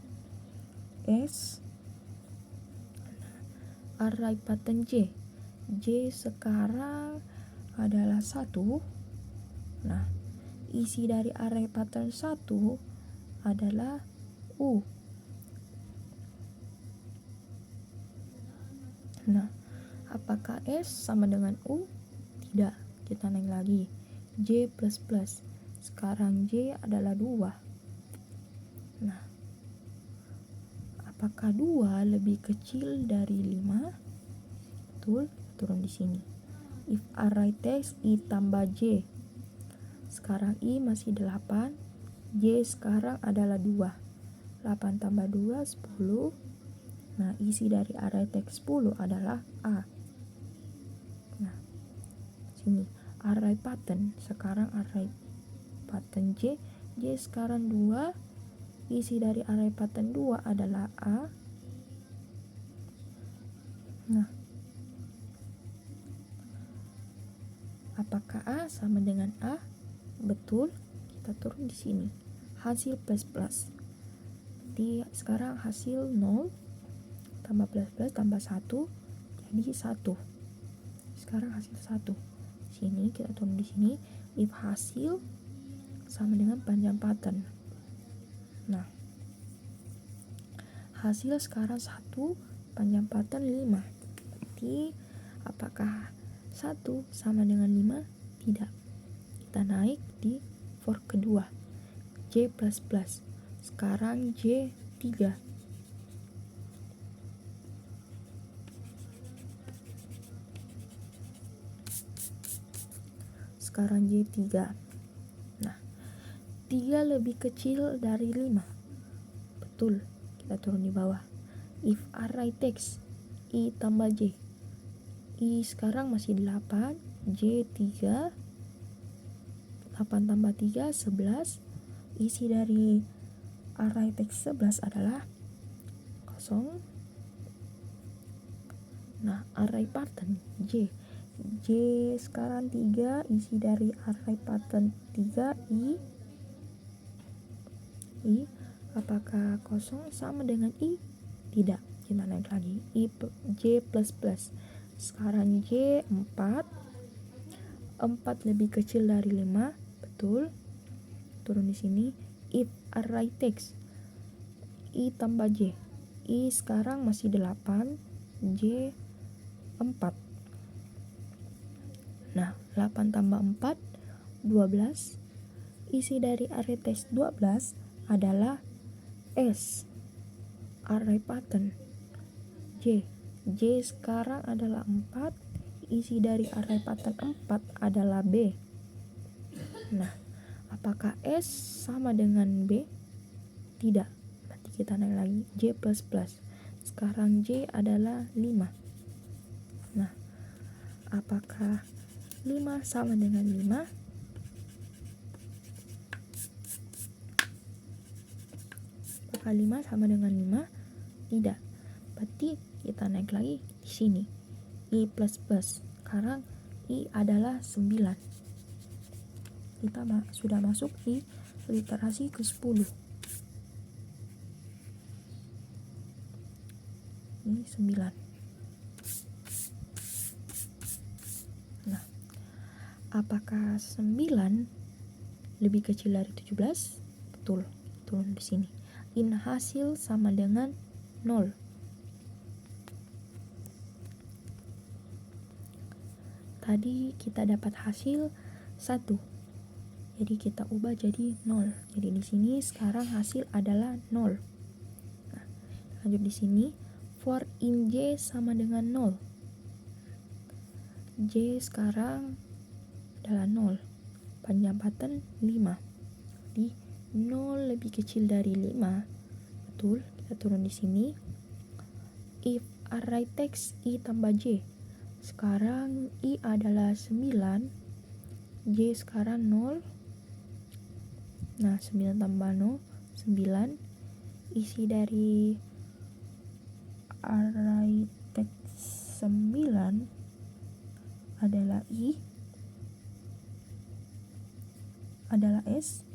S. Array pattern J. J sekarang adalah 1. Nah, isi dari array pattern 1 adalah U. Nah, apakah S sama dengan U? Tidak. Kita naik lagi. J++. Sekarang J adalah 2. Nah, apakah 2 lebih kecil dari 5? Betul, turun di sini. If array text I tambah J. Sekarang I masih 8, J sekarang adalah 2. 8 tambah 2, 10. Nah, isi dari array text 10 adalah A. Nah, sini array pattern. Sekarang array pattern J. J sekarang 2. Isi dari array pattern 2 adalah A. Nah, apakah A sama dengan A? Betul, kita turun di sini. Hasil plus plus. Jadi sekarang hasil 0 tambah plus plus tambah 1 jadi 1. Sekarang hasil 1. Sini kita turun di sini. If hasil sama dengan panjang pattern. Nah, hasil sekarang 1, panjang pattern 5. Berarti apakah 1 sama dengan 5? Tidak. Kita naik di for kedua. J++. Sekarang J3. Sekarang J3. Nah, 3 lebih kecil dari 5. Betul, kita turun di bawah. If array text I tambah J. I sekarang masih 8, J3. 8 tambah 3, 11. Isi dari array text 11 adalah 0. Nah, array pattern J. J sekarang 3, isi dari array pattern 3, I. Apakah 0 sama dengan I? Tidak. Kita naik lagi. J++. Sekarang J 4. 4 lebih kecil dari 5. Betul. Turun di sini. If array text I tambah J. I sekarang masih 8, J 4. Nah, 8 tambah 4, 12. Isi dari array text 12 adalah S. Array pattern J. J sekarang adalah 4. Isi dari array pattern 4 adalah B. Nah, apakah S sama dengan B? Tidak. Nanti kita naik lagi. J++. Sekarang J adalah 5. Nah, apakah 5 sama dengan 5? Apakah 5 sama dengan 5? Tidak. Berarti kita naik lagi di sini. I++. Sekarang I adalah 9. Kita sudah masuk di literasi ke-10. Ini 9. Nah, apakah 9 lebih kecil dari 17? Betul. Turun di sini. In hasil sama dengan 0. Tadi kita dapat hasil 1. Jadi kita ubah jadi 0. Jadi di sini sekarang hasil adalah 0. Nah, lanjut di sini. For in J sama dengan 0. J sekarang adalah 0. Panjang pattern 5. Jadi 0 lebih kecil dari 5. Betul, kita turun di sini. If array text I tambah J. Sekarang I adalah 9. J sekarang 0. Nah, 9 tambah 0, 9. Isi dari array text 9 adalah I. Adalah S.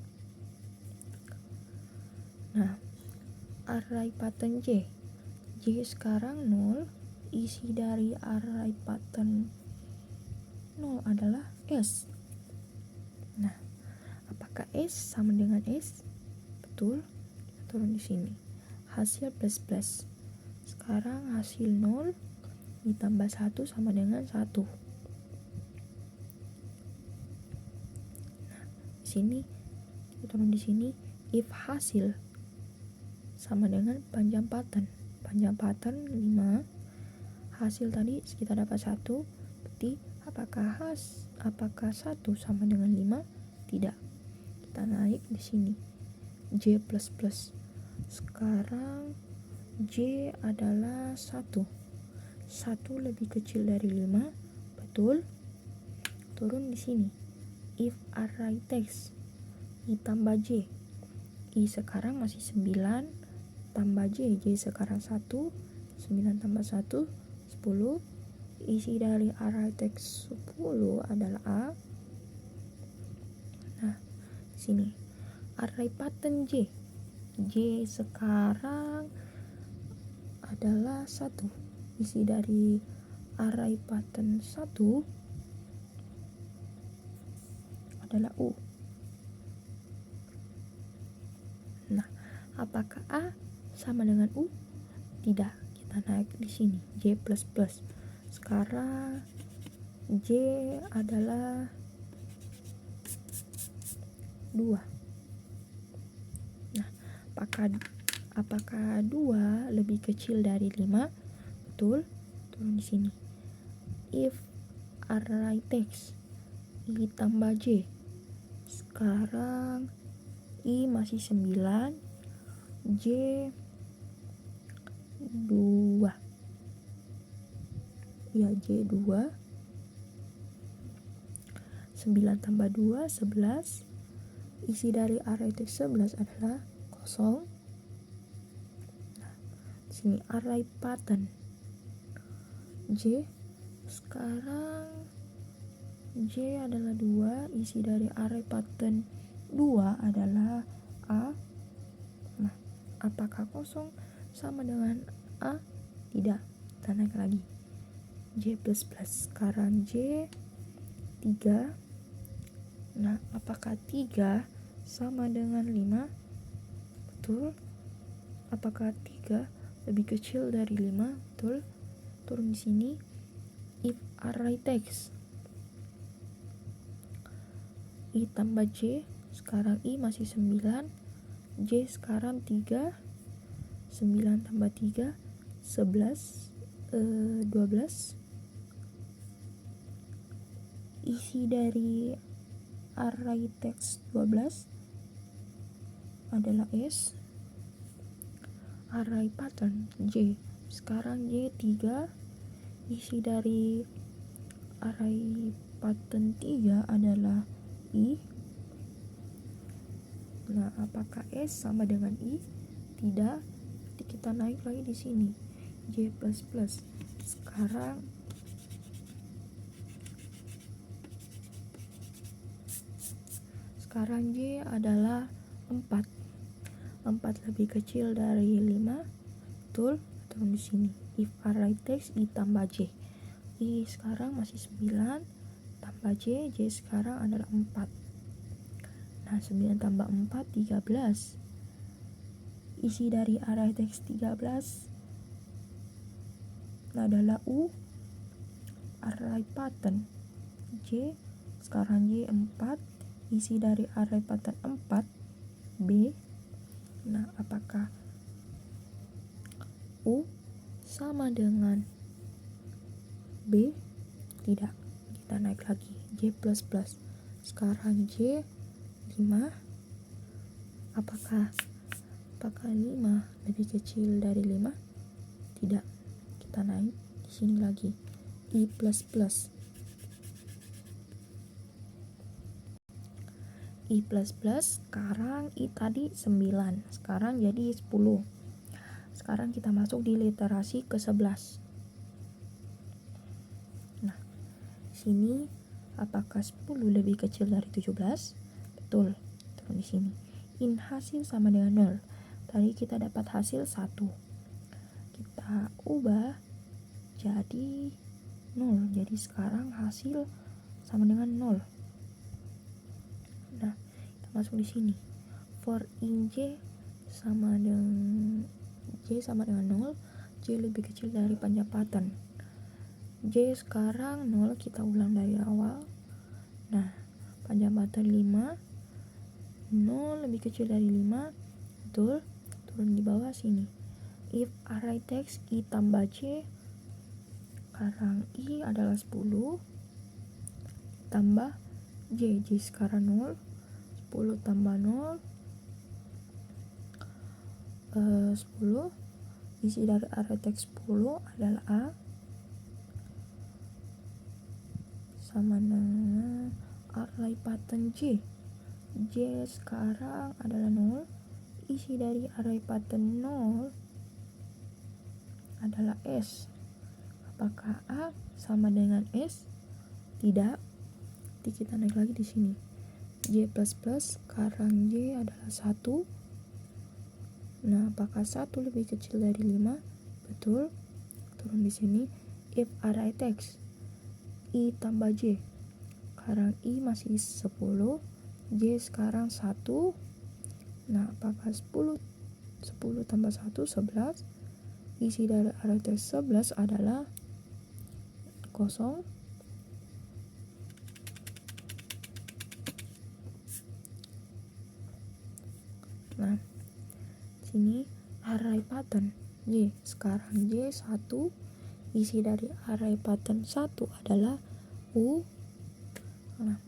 Nah, array pattern J. J sekarang 0. Isi dari array pattern 0 adalah S. Nah, apakah S sama dengan S? Betul. Kita turun di sini. Hasil plus plus. Sekarang hasil 0 ditambah 1 sama dengan 1. Nah, di sini kita turun di sini. If hasil sama dengan panjang pattern. Panjang pattern 5, hasil tadi kita dapat 1, berarti apakah 1 sama dengan 5? Tidak. Kita naik di sini. J++. Sekarang J adalah 1. 1 lebih kecil dari 5, betul? Turun di sini. If array text I tambah J. I sekarang masih 9 tambah J. J sekarang 1. 9 tambah 1, 10. Isi dari array text 10 adalah A. Nah, sini. Array pattern J. J sekarang adalah 1. Isi dari array pattern 1 adalah U. Nah, apakah A sama dengan U? Tidak. Kita naik di sini. J++. Sekarang J adalah 2. Nah, apakah 2 lebih kecil dari 5? Betul. Turun di sini. If array text I tambah J. Sekarang I masih 9, J 2. Ya, J 2. 9 tambah 2, 11. Isi dari array text 11 adalah 0. Nah, di sini array pattern J. Sekarang J adalah 2. Isi dari array pattern 2 adalah A. Nah, apakah 0 sama dengan A? Tidak. Kita naik lagi. J++. Sekarang J 3. Nah, apakah 3 sama dengan 5? Betul. Apakah 3 lebih kecil dari 5? Betul. Turun di sini. If array text I tambah J. Sekarang I masih 9. J sekarang 3. 9 tambah 3, 11. 12. Isi dari array text 12 adalah S. Array pattern J. Sekarang J 3. Isi dari array pattern 3 adalah I. Nah, apakah S sama dengan I? Tidak. Jadi kita naik lagi di sini. J++. Sekarang J adalah 4. 4 lebih kecil dari 5. Betul? Turun di sini. If array text I tambah J. I sekarang masih 9 tambah J. J sekarang adalah 4. Nah, 9 tambah 4, 13. Isi dari array text 13 adalah U. Array pattern J. Sekarang J 4. Isi dari array pattern 4 B. Nah, apakah U sama dengan B? Tidak. Kita naik lagi. J++. Sekarang J 5. Apakah 5 lebih kecil dari 5? Tidak. Kita naik di sini lagi. I++. I++. Sekarang I tadi 9. Sekarang jadi 10. Sekarang kita masuk di literasi ke-11. Nah, sini apakah 10 lebih kecil dari 17? Betul. Turun di sini. In hasil sama dengan 0. Tadi kita dapat hasil 1. Kita ubah jadi 0. Jadi sekarang hasil sama dengan 0. Nah, kita masuk di sini. For in J sama dengan 0, J lebih kecil dari panjang pattern. J sekarang 0, kita ulang dari awal. Nah, panjang pattern 5. 0 lebih kecil dari 5. Betul. turun di bawah sini. If array text I tambah J, sekarang I adalah 10 tambah J sekarang 0, 10 tambah 0, 10, isi dari array text 10 adalah A, sama dengan array pattern J sekarang adalah 0, isi dari array pattern 0 adalah S. Apakah A sama dengan S? Tidak. Jadi kita naik lagi di sini. J++, sekarang J adalah 1. Nah, apakah 1 lebih kecil dari 5? Betul. Turun di sini. If array text I tambah J, sekarang I masih 10, J sekarang 1. Nah, apakah 10 tambah 1, 11. Isi dari array text 11 adalah 0. Nah, sini array pattern J, sekarang J 1, isi dari array pattern 1 adalah U. Nah,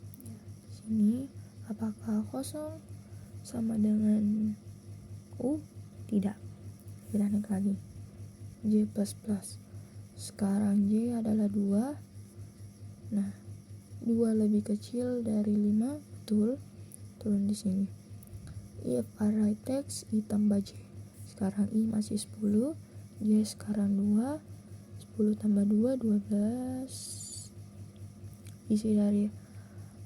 sini apakah 0 sama dengan U? Tidak. Kita naik lagi. J++, sekarang J adalah 2. Nah, 2 lebih kecil dari 5, betul. Turun di sini. If array text I tambah J, sekarang I masih 10, J sekarang 2, 10 tambah 2, 12. Isi dari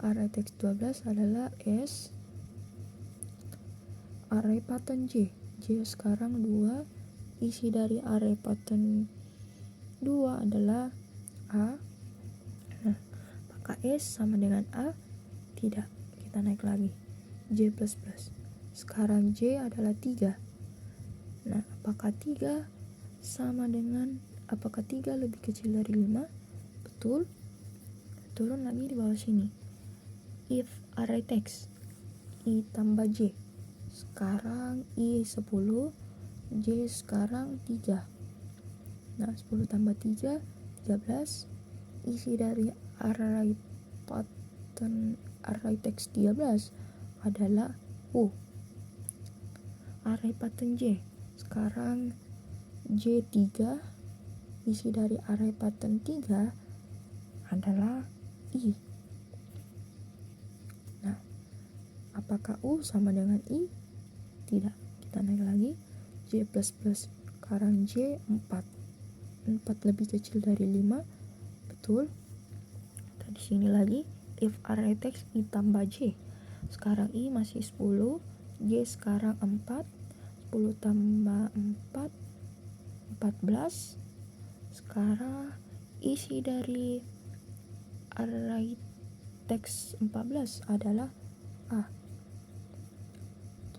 array text 12 adalah S. Array pattern J sekarang 2, isi dari array pattern 2 adalah A. Nah, apakah S sama dengan A? Tidak. Kita naik lagi. J++, sekarang J adalah 3. Nah, apakah 3 lebih kecil dari 5? Betul. Turun lagi di bawah sini. If array text I tambah J, sekarang I 10, J sekarang 3. Nah, 10 tambah 3, 13. Isi dari array text 13 adalah U. Array pattern J, sekarang J 3, isi dari array pattern 3 adalah I. Nah, apakah U sama dengan I? Tidak. Kita naik lagi. J++, sekarang J 4. 4 lebih kecil dari 5, betul. Dan di sini lagi, if array text I tambah J, sekarang I masih 10, J sekarang 4, 10 tambah 4, 14. Sekarang isi dari array text 14 adalah A.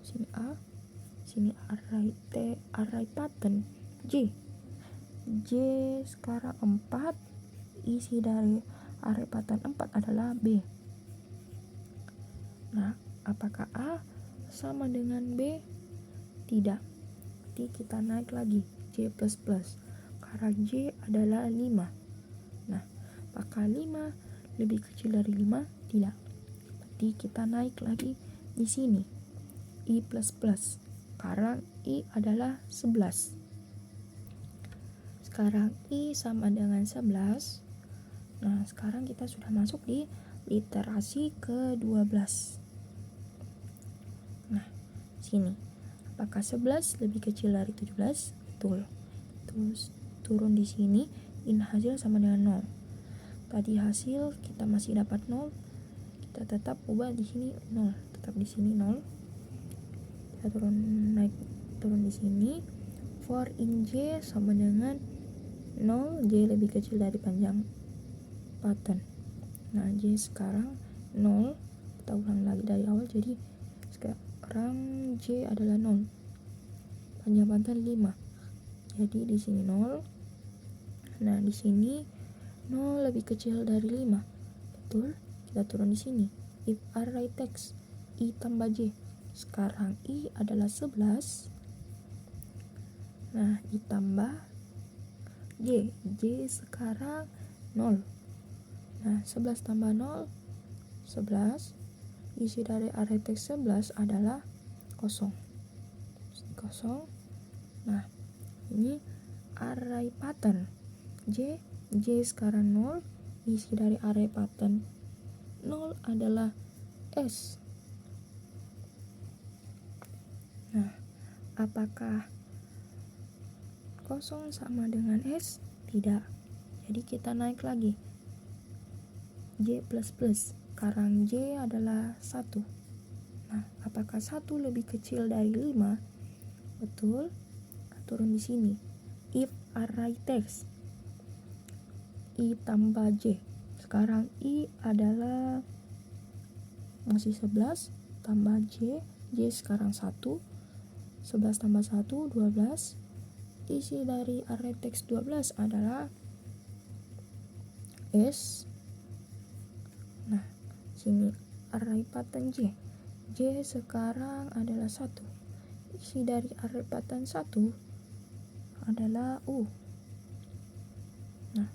Sini A, sini array pattern J sekarang 4, isi dari array pattern 4 adalah B. Nah, apakah A sama dengan B? Tidak. Jadi kita naik lagi. J++, karena J adalah 5. Nah, apakah 5 lebih kecil dari 5? Tidak. Jadi kita naik lagi di sini. I++, sekarang I adalah 11. Sekarang I sama dengan 11. Nah, sekarang kita sudah masuk di literasi ke-12. Nah, sini. Apakah 11 lebih kecil dari 17? Betul. Terus turun di sini, in hasil sama dengan 0. Tadi hasil kita masih dapat 0. Kita tetap ubah di sini 0. Tetap di sini 0. Kita turun di sini. For in J sama dengan 0, J lebih kecil dari panjang pattern. Nah, J sekarang 0. Kita ulang lagi dari awal. Jadi sekarang J adalah 0. Panjang pattern 5. Jadi di sini 0. Nah, di sini 0 lebih kecil dari 5. Betul. Kita turun di sini. If array text I tambah J, sekarang I adalah 11. Nah, ditambah J. J sekarang 0. Nah, 11 tambah 0, 11. Isi dari array teks 11 adalah kosong. Kosong. Nah, ini array pattern. J sekarang 0. Isi dari array pattern 0 adalah S. Nah, apakah kosong sama dengan S? Tidak. Jadi kita naik lagi. J++. Sekarang J adalah 1. Nah, apakah 1 lebih kecil dari 5? Betul. Turun di sini. If array text I tambah J. Sekarang I adalah masih 11 tambah J. J sekarang 1. 11 tambah 1, 12. Isi dari array text 12 adalah S. Nah, sini array pattern J. J sekarang adalah 1. Isi dari array pattern 1 adalah U. Nah,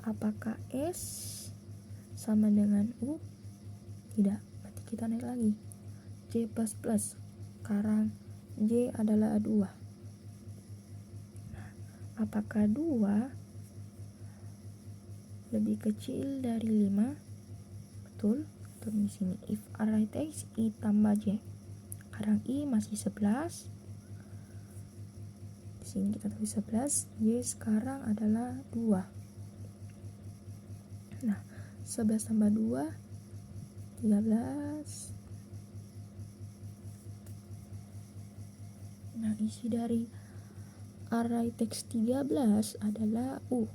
apakah S sama dengan U? Tidak. Berarti kita naik lagi. J++. Sekarang J adalah 2. Nah, apakah 2 lebih kecil dari 5? Betul. Turun di sini. If array text I tambah J. Sekarang I masih 11. Di sini kita tulis 11. J sekarang adalah 2. Nah, 11 tambah 2, 13. Nah, isi dari array text 13 adalah U.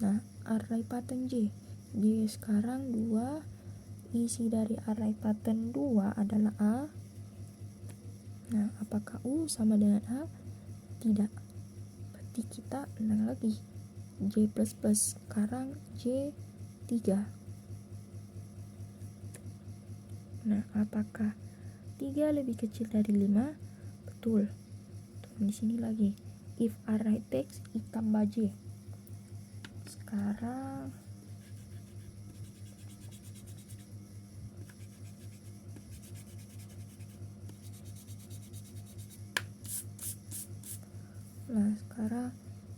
Nah, array pattern J. J sekarang 2. Isi dari array pattern 2 adalah A. Nah, apakah U sama dengan A? Tidak. Berarti kita naik lagi. J++. Sekarang J 3. Nah, apakah 3 lebih kecil dari 5? Betul. Turun di sini lagi. If array text I tambah J. Sekarang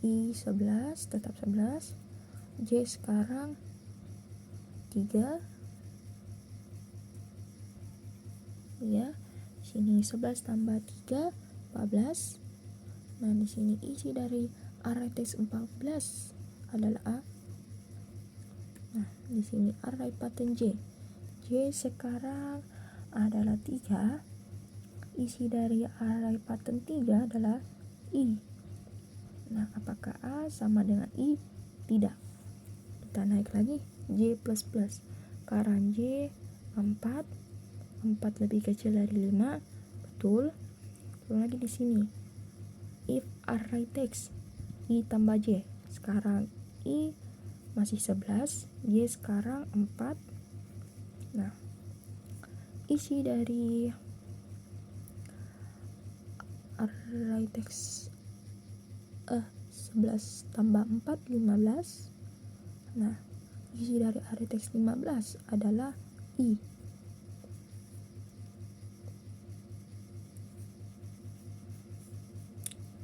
I 11 tetap 11. J sekarang 3. Ya. Sini 11 tambah 3, 14. Nah, di sini isi dari array text 14 adalah A. Nah, di sini array pattern J. J sekarang adalah 3. Isi dari array pattern 3 adalah I. Nah, apakah A sama dengan I? Tidak. Kita naik lagi. J++. Sekarang J 4. 4 lebih kecil dari 5. Betul. Turun lagi di sini. If array text I tambah J. Sekarang I masih 11. J sekarang 4. Nah, isi dari array text 11 tambah 4, 15. Nah, isi dari array text 15 adalah I.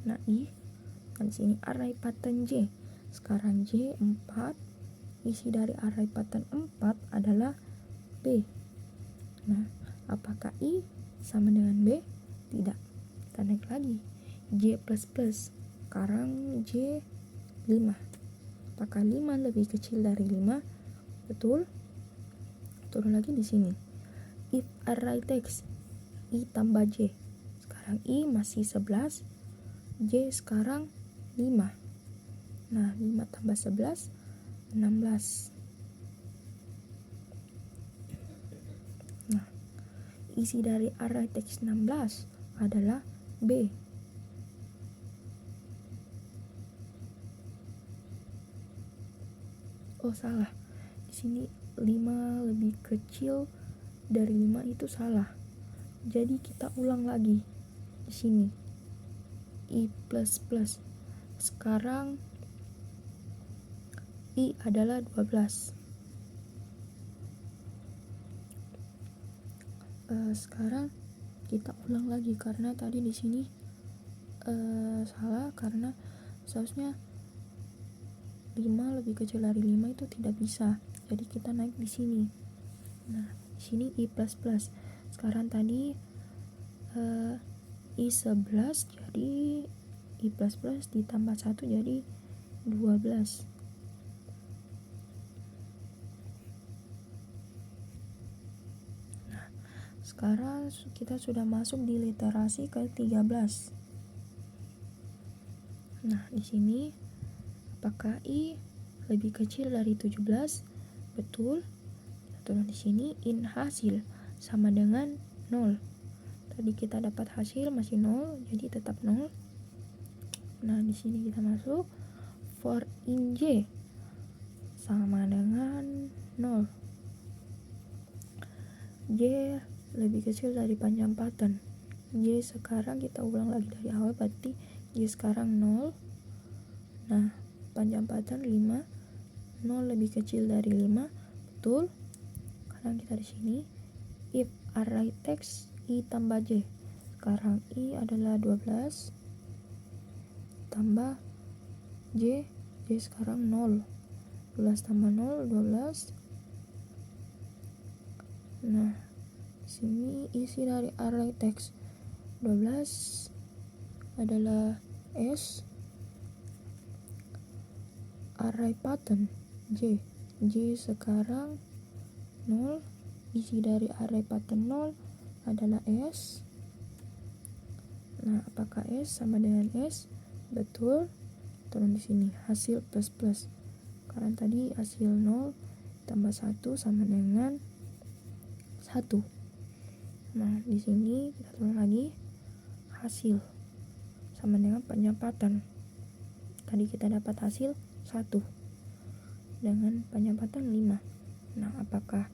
Nah, I. Dan sini array pattern J. Sekarang J 4. Isi dari array pattern 4 adalah B. Nah, apakah I sama dengan B? Tidak. Kita naik lagi. J++. Sekarang J 5. Apakah 5 lebih kecil dari 5? Betul. Turun lagi di sini. If array text I tambah J. Sekarang I masih 11. J sekarang 5. Nah, 5 tambah 11, 16. Nah, isi dari array text 16 adalah B. Oh, salah. Di sini 5 lebih kecil dari 5 itu salah. Jadi kita ulang lagi di sini. I++. Sekarang I adalah 12. Sekarang kita ulang lagi karena tadi di sini salah, karena seharusnya 5 lebih kecil dari 5 itu tidak bisa. Jadi kita naik di sini. Nah, di sini I++. Sekarang tadi I 11, jadi I++ ditambah 1 jadi 12. Nah, sekarang kita sudah masuk di literasi ke-13. Nah, di sini apakah I lebih kecil dari 17? Betul. Kita turun di sini, in hasil sama dengan 0. Tadi kita dapat hasil masih 0, jadi tetap 0. Nah, di sini kita masuk for in J sama dengan 0. J lebih kecil dari panjang pattern. J sekarang kita ulang lagi dari awal, berarti J sekarang 0. Nah, panjang pattern 5. 0 lebih kecil dari 5. Betul. Sekarang kita di sini if array text I tambah J. Sekarang I adalah 12 tambah J sekarang 0. 12 tambah 0, 12. Nah, di sini isi dari array text 12 adalah S, array pattern J sekarang 0. Isi dari array pattern 0 adalah S. Nah, apakah S sama dengan S? Betul. Turun di sini hasil plus. Karena tadi hasil 0 tambah 1 sama dengan 1. Nah, di sini kita turun lagi hasil sama dengan panjang pattern. Tadi kita dapat hasil 1 dengan panjang pattern 5. Nah, apakah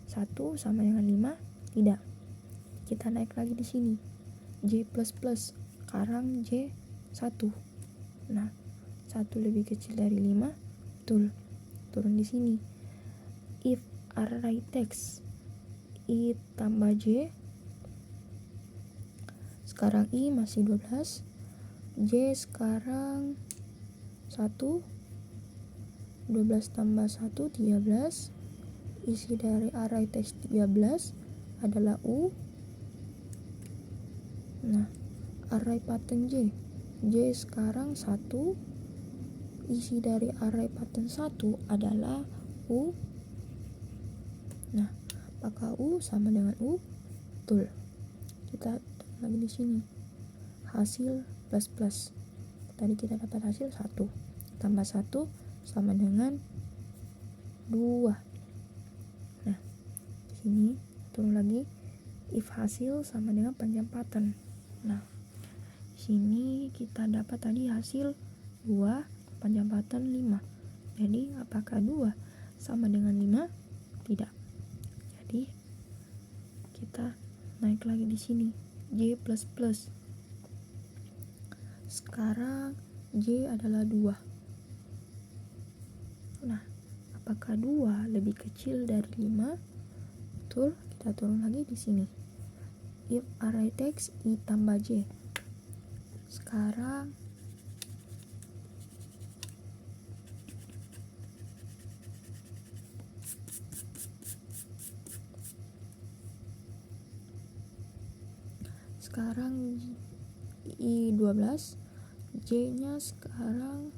1 sama dengan 5? Tidak. Kita naik lagi di sini. J++. Sekarang J 1. Nah, 1 lebih kecil dari 5. Betul. Turun di sini. If array text I tambah J. Sekarang I masih 12. J sekarang 1. 12 tambah 1, 13. Isi dari array text 13 adalah U. Nah, array pattern J sekarang 1. Isi dari array pattern 1 adalah U. Nah, apakah U sama dengan U? Betul. Kita lagi di sini. Hasil plus. Tadi kita dapat hasil 1 tambah 1 sama dengan 2. Nah, di sini turun lagi if hasil sama dengan panjang pattern. Nah, di sini kita dapat tadi hasil 2, panjang pattern 5. Jadi, apakah 2 sama dengan 5? Tidak. Jadi, kita naik lagi di sini. J++. Sekarang J adalah 2. Nah, apakah 2 lebih kecil dari 5? Betul. Kita turun lagi di sini. If array text I tambah J. Sekarang I 12. J nya sekarang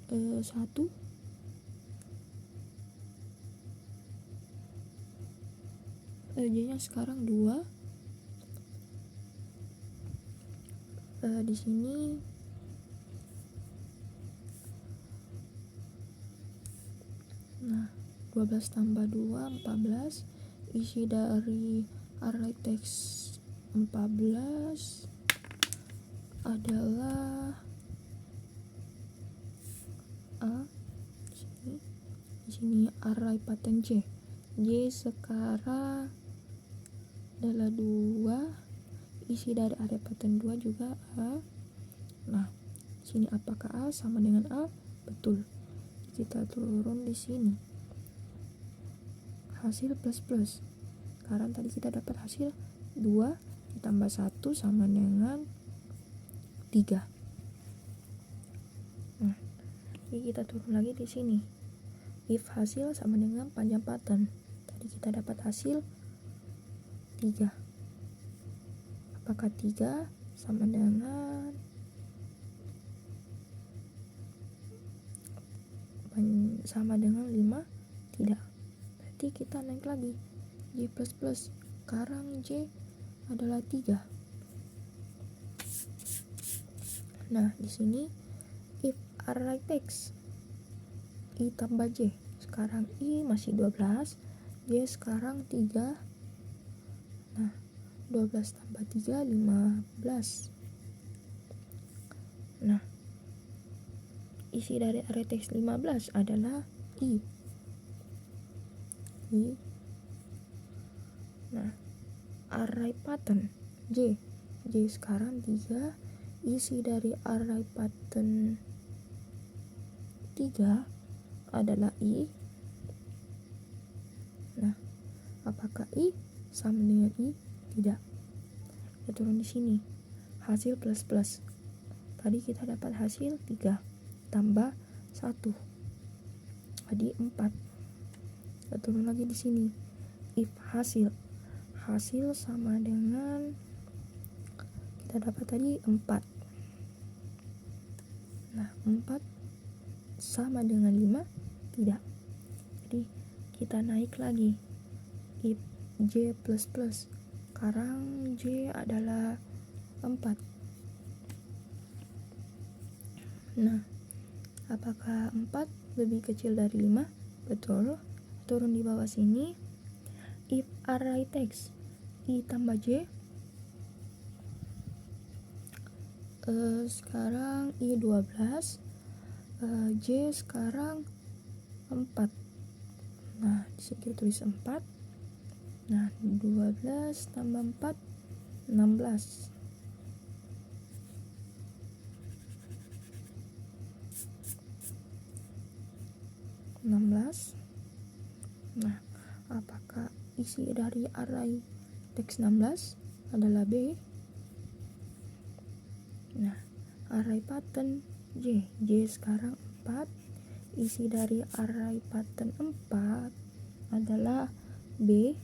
1. J nya sekarang 2. Di sini nah, 12 tambah 2, 14. Isi dari array text 14 adalah A. Di sini array pattern J sekarang adalah 2, isi dari area pattern 2 juga A. Nah, sini apakah A sama dengan A? Betul. Kita turun di sini. Hasil plus. Sekarang tadi kita dapat hasil 2 ditambah 1 sama dengan 3. Nah, jadi kita turun lagi di sini. If hasil sama dengan panjang pattern. Tadi kita dapat hasil 3. Apakah 3 sama dengan sama dengan 5? Tidak. Berarti kita naik lagi. J++. Sekarang J adalah 3. Nah, di sini if array text I tambah J. Sekarang I masih 12, J sekarang 3. Nah, 12 tambah 3, 15. Nah, isi dari array text 15 adalah I. Nah, array pattern J. J sekarang 3. Isi dari array pattern 3 adalah I. Nah, apakah I sama dengan I? Tidak. Kita turun di sini. Hasil plus. Tadi kita dapat hasil 3 tambah 1. Jadi 4. Kita turun lagi di sini. If hasil sama dengan kita dapat tadi 4. Nah, 4 sama dengan 5? Tidak. Jadi kita naik lagi. If J++. Sekarang J adalah 4. Nah, apakah 4 lebih kecil dari 5? Betul. Turun di bawah sini. If array text I tambah J. Sekarang I 12. J sekarang 4. Nah, disini kita tulis 4. Nah, 12 tambah 4, 16. Nah, apakah isi dari array teks 16 adalah B? Nah, array pattern J sekarang 4. Isi dari array pattern 4 adalah B.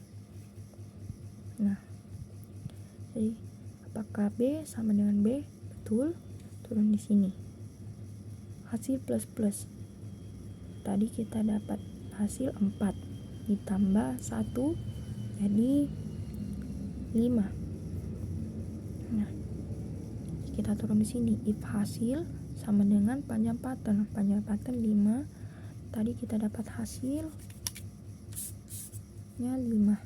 Nah, jadi apakah B sama dengan B? Betul. Turun di sini. Hasil plus. Tadi kita dapat hasil 4 ditambah 1 jadi 5. Nah, kita turun di sini. If hasil sama dengan panjang pattern 5. Tadi kita dapat hasilnya 5.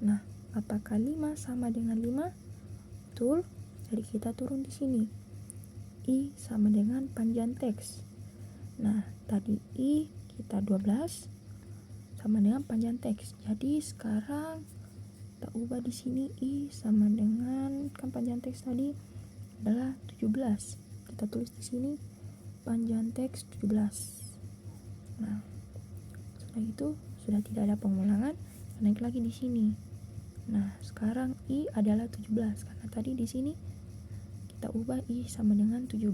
Nah, apakah 5 sama dengan 5? Betul. Jadi kita turun di sini. I sama dengan panjang teks. Nah, tadi I kita 12 sama dengan panjang teks. Jadi sekarang kita ubah di sini I sama dengan kan panjang teks tadi adalah 17. Kita tulis di sini panjang teks 17. Nah, setelah itu sudah tidak ada pengulangan. Naik lagi di sini. Nah, sekarang I adalah 17 karena tadi di sini kita ubah I sama dengan 17.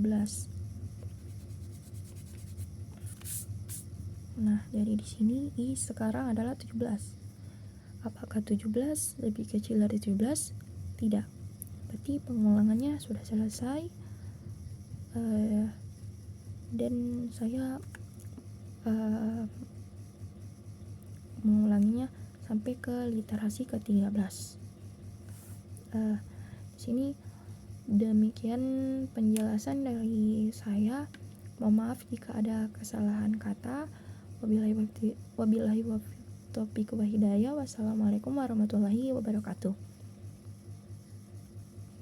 Nah, dari di sini I sekarang adalah 17. Apakah 17 lebih kecil dari 17? Tidak. Berarti pengulangannya sudah selesai. Dan saya mengulanginya sampai ke literasi ke-13. Di sini demikian penjelasan dari saya. Mohon maaf jika ada kesalahan kata. Wabillahi taufiq wal hidayah. Wassalamualaikum warahmatullahi wabarakatuh.